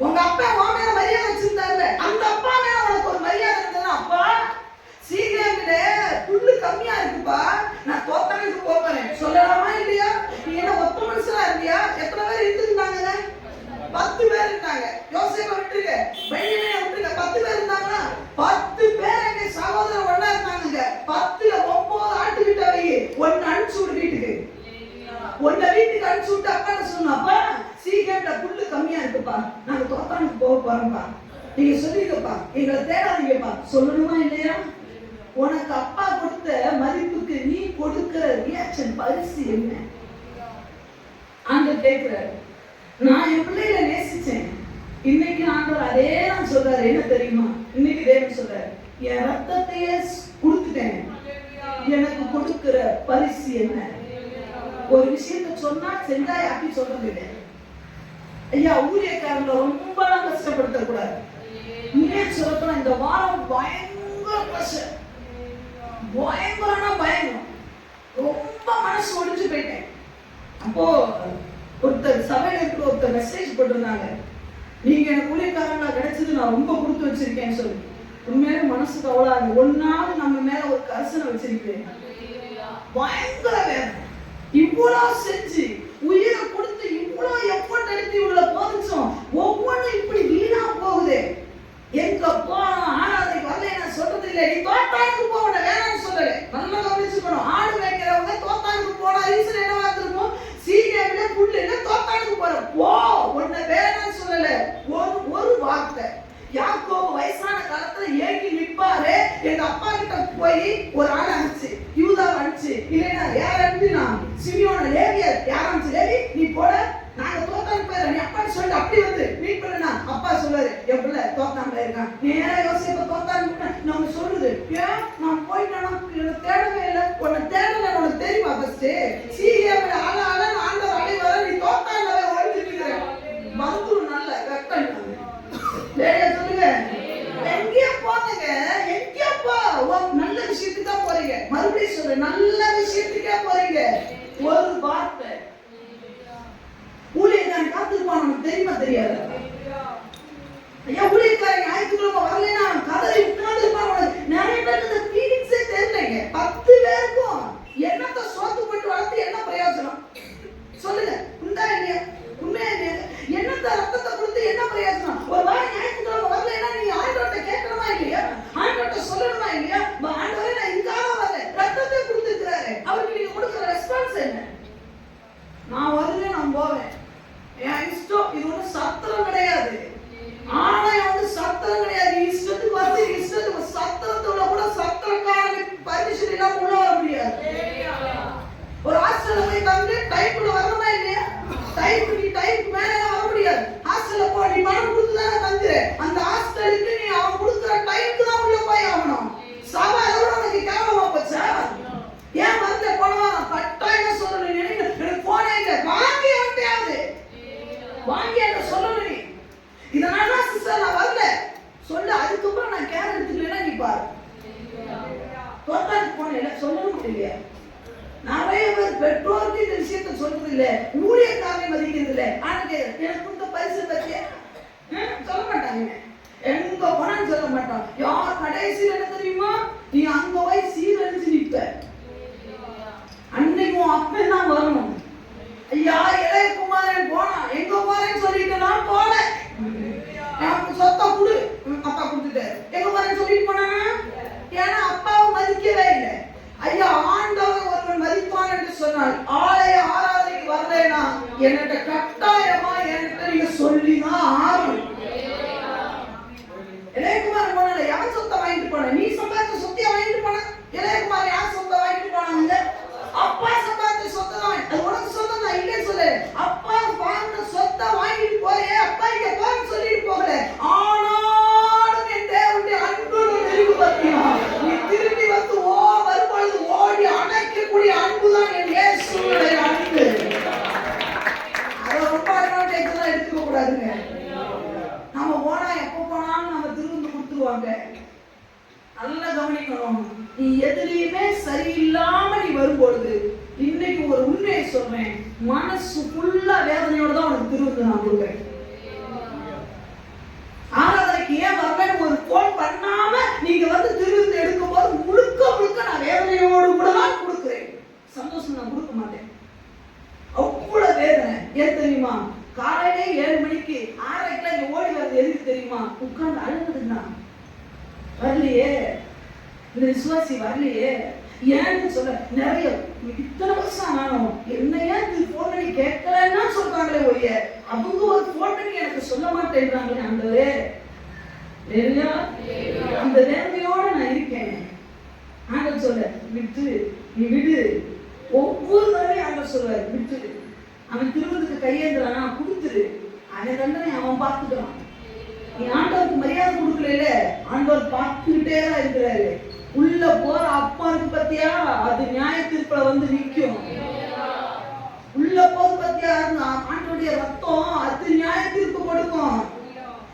உங்க அப்பா உன் மேல மரியாதை வச்சிருந்தாருல, அந்த அப்பா மேல உனக்கு ஒரு மரியாதை இருந்ததுன்னா, அப்பா சீக்கிரம்ல புல்லு கம்மியா இருக்குப்பா, நான் தோத்தானுக்கு போறேன் சொல்லலாமா இல்லையா? நீ என்ன ஒத்த மனுஷனா இருந்தியா? எத்தனை பேர் இருந்தாங்க? 10 பேர் இருந்தாங்க. யோசேப்பை விட்டுருங்க, பெண்ணியமே விட்டுருங்க, 10 பேர் இருந்தாங்களா? 10 பேர் எங்க சகோதரர் ஒண்ணா இருந்தாங்க. 10ல 9 ஆட்டுக்கிட்ட வை, ஒன்னு அனுப்பிச்சு விடு வீட்டுக்கு. ஒன்ன வீட்டுக்கு அனுப்பிச்சு விட்டு அப்பா சொன்னாப்பா சீக்கிரம்ல புல்லு கம்மியா இருக்குப்பா, நாங்க தோத்தானுக்கு போக போறோம்ப்பா, நீங்க சொல்லிக்கப்பா, எங்களை தேடாதீங்கப்பா சொல்லணுமா இல்லையா? உனக்கு அப்பா கொடுத்த மதிப்புக்கு நீ கொடுக்கிற ரியாக்ஷன் பரிசு என்ன? ஆண்டவர் கேட்கிறாரு. நான் என் பிள்ளைகளை நேசிச்சேன், இன்னைக்கு ஆண்டவர் அதே தான் சொல்றாரு. என்ன தெரியுமா? இன்னைக்கு தேவன் சொல்றாரு, என் ரத்தத்தையே கொடுத்துட்டேன், எனக்கு கொடுக்கிற பரிசு என்ன? ஒரு விஷயத்த சொன்னா செஞ்சா அப்படி சொல்றது இல்லை. ஐயா ஊழியக்காரங்களை ரொம்ப கஷ்டப்படுத்த கூடாது. உண்மையை சொல்லப்போனா இந்த வாரம் பயங்கர பிரஷர், பயங்கரம்னா பயங்கரம். ரொம்ப மனசு ஒடிஞ்சு போயிட்டேன். அப்போ ஒருத்தர் சபையில இருக்கிற ஒருத்தர் மெசேஜ் போட்டிருந்தாங்க, நீங்க எனக்கு ஊழியக்காரங்களா கிடைச்சது நான் ரொம்ப கொடுத்து வச்சிருக்கேன்னு சொல்லி. உண்மையிலே மனசுக்கு அவ்வளவு ஒன்னாவது நம்ம மேல ஒரு கரிசனை வச்சிருக்கேன். பயங்கர வேதனை. இவ்வளவு செஞ்சு உயிரை கொடுத்து இவ்வளவு எஃபர்ட் எடுத்து இவ்வளவு போதிச்சோம், ஒவ்வொன்றும் இப்படி வீணா போகுது. எங்க போனோம் ஆனாதைக்கு வரல நான் சொல்றது இல்லை. நீ தோத்தானுக்கு போக வேணாம்னு சொல்லல, நல்லா கவனிச்சுக்கணும். ஆடு வைக்கிறவங்க தோத்தானுக்கு போனா ரீசன் என்னவா இருக்கும்? சீக்கிரமே புல்லு இல்ல தோத்தானுக்கு போற போ, ஒன்ன வேணாம்னு சொல்லல. லேவிய யாரும் லேவி நீ போட நாங்க தோத்தான்னு போயிடறோம் நீ அப்பான்னு சொல்லிட்டு அப்படி வந்து மீட் பண்ணா அப்பா சொல்லுவாரு என் பிள்ளை தோத்தாமல இருக்கான் நேரா யோசிப்ப தோத்தான்னு நம்ம சொல்லுது ஏன் நான் போயிட்டானா தேடவே இல்லை உன்னை தேடல உனக்கு தெரியுமா ஃபர்ஸ்ட் சீக்கிரம் ஆண்டவர் அழைவர நீ தோத்தாண்டவே ஓடிட்டு இருக்கிற மருத்துவம் நல்ல கரெக்டாக சொல்லுங்க எங்கேயா போங்க எங்கேயா போ நல்ல விஷயத்துக்கு தான் போறீங்க மறுபடியும் சொல்றேன் நல்ல விஷயத்துக்கே போறீங்க ஒரு வார்த்தை ஊழியக்காரன் காத்திருப்பான் நமக்கு தெரியுமா தெரியாது ஐயா ஊழியக்காரன் ஞாயிற்றுக்கிழமை வரலைன்னா கதறி உட்கார்ந்துருப்பான் உனக்கு நிறைய பேருக்கு இந்த ஃபீலிங்ஸே தெரியலைங்க 10 பேருக்கும் என்னத்தை சோத்து போட்டு வளர்த்து என்ன பிரயோஜனம் சொல்லுங்க உண்டா இல்லையா உண்மையா இல்லையா என்னத்தை ரத்தத்தை கொடுத்து என்ன பிரயோஜனம் ஒரு வாரம் ஞாயிற்றுக்கிழமை வரலைன்னா நீ ஆண்டவர்கிட்ட கேட்கணுமா இல்லையா ஆண்டவர்கிட்ட சொல்லணுமா இல்லையா ஆண்டவரே நான் இதுக்காக வரேன் ரத்தத்தை கொடுத்துருக்கிறாரு அவருக்கு நீங்க கொடுக்குற ரெஸ்பான்ஸ் என்ன நான் வரல நான் போவேன் என் இஷ்டம் இது ஒன்றும் சத்திரம் கிடையாது ஆலயம் வந்து சத்திரம் கிடையாது இஷ்டத்துக்கு வந்து இஷ்டத்துக்கு சத்திரத்தோட கூட சத்திரக்காரனுக்கு பர்மிஷன் இல்லாம உள்ள வர முடியாது ஒரு ஹாஸ்டல்ல போய் தந்து டைம்ல வரணுமா இல்லையா டைம்க்கு மேல வர முடியாது ஹாஸ்டல்ல போ நீ பணம் கொடுத்து தானே தந்துற அந்த ஹாஸ்டலுக்கு நீ அவன் கொடுக்குற டைம்க்கு தான் உள்ள போய் ஆகணும் சபை எவ்வளவு உனக்கு கேவலமா போச்சா ஏன் வரல போனவா கட்டாயம் சொல்லணும் எனக்கு போனே இல்லை வாங்கி அவன்கிட்டயாவது வாங்கி என்ன சொல்லணும் நீ இதனால சிஸ்டர் நான் வரல சொல்லு அதுக்கப்புறம் நான் கேர் எடுத்துக்கலைன்னா நீ பாரு தோத்தாக்கு போனேன் சொல்லணும் இல்லையா நிறைய பேர் பெற்றோருக்கு இந்த விஷயத்த சொல்றது இல்ல ஊழியக்காரனை மதிக்கிறது இல்ல ஆனா எனக்கு கொடுத்த பரிசு பத்தியா சொல்ல மாட்டாங்க எங்க போனான்னு சொல்ல மாட்டான் யார் கடைசியில் என்ன தெரியுமா நீ அங்க போய் சீரழிச்சு நிற்ப அன்னைக்கும் அப்பன் தான் வரணும் ஐயா இளையகுமாரன் போனா எங்க போறேன்னு சொல்லிட்டு நான் போல எனக்கு சொத்தை கொடு அப்பா கொடுத்துட்டாரு எங்க போறேன்னு சொல்லிட்டு போனானா ஏன்னா அப்பாவை மதிக்கவே இல்லை ஐயா ஆண்டவர் ஒருவன் மதிப்பான் என்று சொன்னால் ஆலய ஆராதனைக்கு வரலைன்னா என்கிட்ட கட்டாயமா என்கிட்ட நீங்க சொல்லிதான் ஆகணும் இளையகுமாரன் போனால எவன் சொத்தை வாங்கிட்டு போன நீ சம்பாதிச்ச சொத்தையா வாங்கிட்டு போன இளையகுமாரன் யார் சொத்தை வாங்கிட்டு போனாங்க அப்பா சம்பாதிச்ச சொத்தை தான் அது உனக்கு சொந்தம் தான் இல்லைன்னு சொல்லு அப்பா வாங்கின சொத்தை வாங்கிட்டு போயே அப்பா இங்க போறேன்னு சொல்லிட்டு போகல ஆனாலும் என் தேவனுடைய அன்பு தெரிவு பத்தியா நீ திரும்பி வந்து வரும்பொழுது ஓடி அணைக்கக்கூடிய அன்புதான் என் இயேசுவுடைய அன்பு அதை ரொம்ப அட்வான்டேஜ் தான் எடுத்துக்க கூடாதுங்க நம்ம போனா எப்ப போனாலும் நம்ம திரும்ப கொடுத்துருவாங்க நல்லா கவனிக்கணும் நீ எதுலையுமே சரியில்லாம நீ வரும்பொழுது இன்னைக்கு ஒரு உண்மையை சொல்றேன் மனசு ஃபுல்லா வேதனையோட தான் உனக்கு திரும்ப நான் கொடுப்பேன் ஆராதனைக்கு ஏன் வரலன்னு ஒரு போன் பண்ணாம நீங்க வந்து திருவிருந்து எடுக்கும் போது முழுக்க நான் வேதனையோடு கூட தான் கொடுக்குறேன் சந்தோஷம் நான் கொடுக்க மாட்டேன் அவ்வளவு வேதனை ஏன் தெரியுமா காலையிலே 7 மணிக்கு 6:30 இங்க ஓடி வருது எதுக்கு தெரியுமா உட்கார்ந்து அழுகுதுன்னா வரலையே இந்த விசுவாசி வரலையே ஏன்னு சொல்ல நிறைய இத்தனை வருஷம் ஆனாலும் என்ன ஏன் போன் பண்ணி கேட்கலன்னா சொல்றாங்களே ஒழிய அவங்க ஒரு போன் பண்ணி எனக்கு சொல்ல மாட்டேன்றாங்களே ஆண்டவரே அந்த நேர்மையோட நான் இருக்கேன் ஆண்டவர் சொல்ல விட்டு நீ விடு ஒவ்வொரு தடவையும் ஆண்டவர் சொல்றாரு விட்டு அவன் திருவதுக்கு கையேந்திரானா கொடுத்துரு அவன் தண்டனை அவன் பார்த்துக்கிறான் நீ ஆண்டவருக்கு மரியாதை கொடுக்கல ஆண்டவர் பார்த்துக்கிட்டே தான் இருக்கிறாரு உள்ள போற அப்பா இருக்கு பத்தியா அது நியாய தீர்ப்புல வந்து நிக்கும் உள்ள போது பத்தியா ஆண்டவருடைய ரத்தம் அது நியாய தீர்ப்பு கொடுக்கும்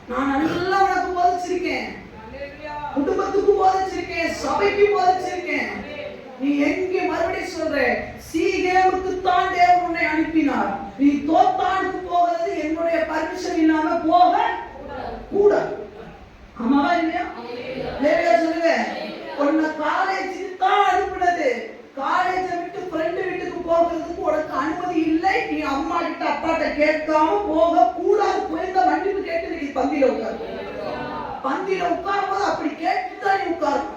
நான் நல்லா உனக்கு போதிச்சிருக்கேன் குடும்பத்துக்கு போதிச்சிருக்கேன் சபைக்கு போதிச்சிருக்கேன் நீ எங்க மறுபடியும் சொல்ற சீகேமுக்கு தான் தேவன் உன்னை அனுப்பினார் நீ தோத்தானுக்கு போகிறது என்னுடைய பர்மிஷன் இல்லாம போக கூடாது ஆமாவா இல்லையா சொல்லுங்க உன்னை காலேஜுக்கு தான் அனுப்புனது காலேஜை விட்டு ஃப்ரெண்டு வீட்டுக்கு போகிறதுக்கு உனக்கு அனுமதி இல்லை நீ அம்மா கிட்ட அப்பாட்ட கேட்காம போக கூடாது போயிருந்த மன்னிப்பு கேட்டு நீ பந்தியில உட்காரும் போது அப்படி கேட்டுதான் நீ உட்காரும்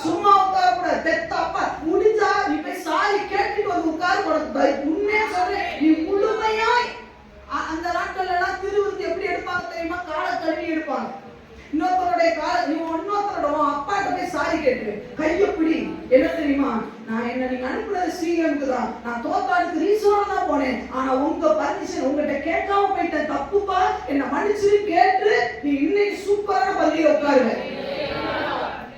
சும்மா உட்கார கூடாது பெத்த அப்பா முடிஞ்சா நீ போய் சாரி கேட்டுட்டு வந்து உட்காரு உனக்கு உண்மையா சொல்றேன் நீ முழுமையாய் அந்த நாட்கள் எல்லாம் திருவிருந்து எப்படி எடுப்பாங்க தெரியுமா காலை கழுவி எடுப்பாங்க இன்னொருத்தரோட நீ இன்னொருத்தரோட அப்பாட்ட போய் சாரி கேட்டு கையப்பிடி என்ன தெரியுமா நான் என்ன என்ன நீங்க அனுப்புறது சீக்கிரம்க்கு தான். நான் தோத்தானுக்கு ரீசனோட தான் போனேன். ஆனா உங்க பர்மிஷன் உங்ககிட்ட கேட்காம போயிட்டேன், தப்புப்பா, என்ன மன்னிச்சு கேட்டு நீ இன்னைக்கு சூப்பரான பள்ளியில உட்காருங்க.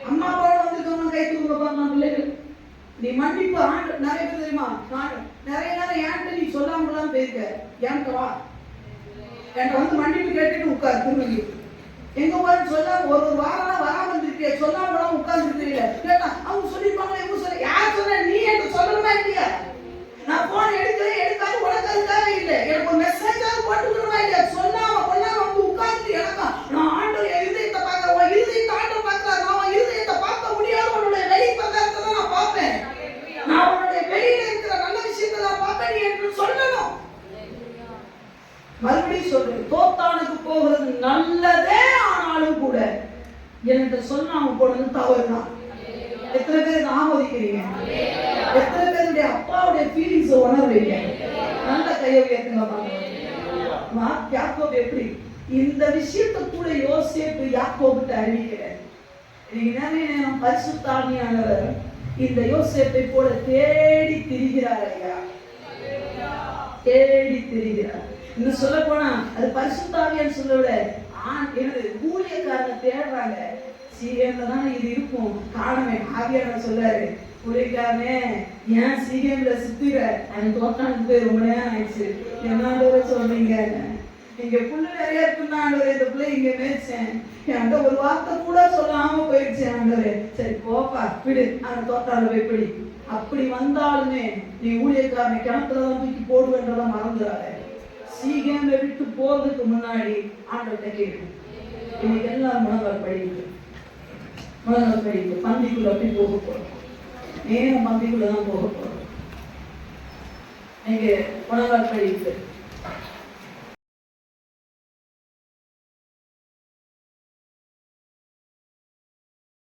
அம்மா அப்பாவோட வந்துருக்கவங்க கை தூக்குறப்பா பிள்ளைகள். நீ மன்னிப்பு ஆண்டு நிறைய பேர் தெரியுமா, நான் நிறைய நேரம் ஏன்ட்ட நீ சொல்லாமலாம் போயிருக்க. ஏன்ட்ட வா, என்கிட்ட வந்து மன்னிப்பு கேட்டுட்டு உட்காரு. திரும்பி எங்க போய் சொல்லாம ஒரு வாரம் வராம இருந்திருக்கே, சொல்லாம உட்கார்ந்து கேட்டா அவங்க சொல்லிருப்பாங்களே, இவங்க சொல்ல யார் சொன்ன, நீ எனக்கு சொல்லணுமா இல்லையா? நான் போன் எடுக்காது உனக்கு அது தேவையில்லை. எனக்கு ஒரு மெசேஜாவது போட்டுக்கணுமா இல்லையா? சொல்லாம கொள்ளாம வந்து உட்கார்ந்து எனக்கா நான் ஆண்டவர் இருதயத்தை பார்க்க, உன் இருதயத்தை ஆண்டவர் பார்க்கிறார். நான் இருதயத்தை பார்க்க முடியாது, உன்னுடைய வெளி பிரகாரத்தை தான் நான் பார்ப்பேன். நான் உன்னுடைய வெளியில இருக்கிற நல்ல விஷயத்தை நான் பார்ப்பேன். நீ என்று சொல்லணும். மறுபடியும் சொல்றேன், தோத்தானுக்கு போகிறது நல்லதே, ஆனாலும் கூட என்கிட்ட சொன்னாங்க போனது தவறுதான். எத்தனை பேர் ஆமோதிக்கிறீங்க? எத்தனை பேருடைய அப்பாவுடைய ஃபீலிங்ஸ் உணர்றீங்க? நல்ல கையை உயர்த்துங்க. யாக்கோபு எப்படி இந்த விஷயத்தை கூட யோசேப்பு யாக்கோபுட்ட அறிவிக்கிறேன். நிறைய நேரம் பரிசுத்த ஆவியானவர் இந்த யோசேப்பை போல தேடி திரிகிறார். ஐயா, தேடி திரிகிறார். இன்னும் சொல்ல போனா அது பரிசுத்த ஆவியான்னு சொல்ல விட ஊழியக்காரனை தேடுறாங்க. சீக்கிரம்ல தானே இது இருக்கும். காரணமே ஆவியானவர் சொல்றாரு, ஊழியக்காரனே ஏன் சீக்கிரம்ல சுத்திர, எனக்கு தோட்டானுக்கு போய் ரொம்ப நேரம் ஆயிடுச்சு, என்ன சொல்றீங்க? இங்க புல்லு நிறைய இருக்குன்னா ஆண்டவரே, இந்த பிள்ளை இங்க மேய்ச்சேன், என்கிட்ட ஒரு வார்த்தை கூட சொல்லாம போயிடுச்சு ஆண்டவரே. சரி போப்பா விடு, அந்த தோட்டால போய் பிடி. அப்படி வந்தாலுமே நீ ஊழியக்காரனை கிணத்துலதான் தூக்கி போடுவேன்றத மறந்துடாத. சீக்கிரம் விட்டு போறதுக்கு முன்னாடி ஆண்டவர்கிட்ட கேட்கும். இன்னைக்கு எல்லாரும் முழங்கால் படிக்கு பந்திக்குள்ள அப்படி போக போறோம். நேரம் பந்திக்குள்ளதான் போக போறோம். நீங்க முழங்கால் படிக்கு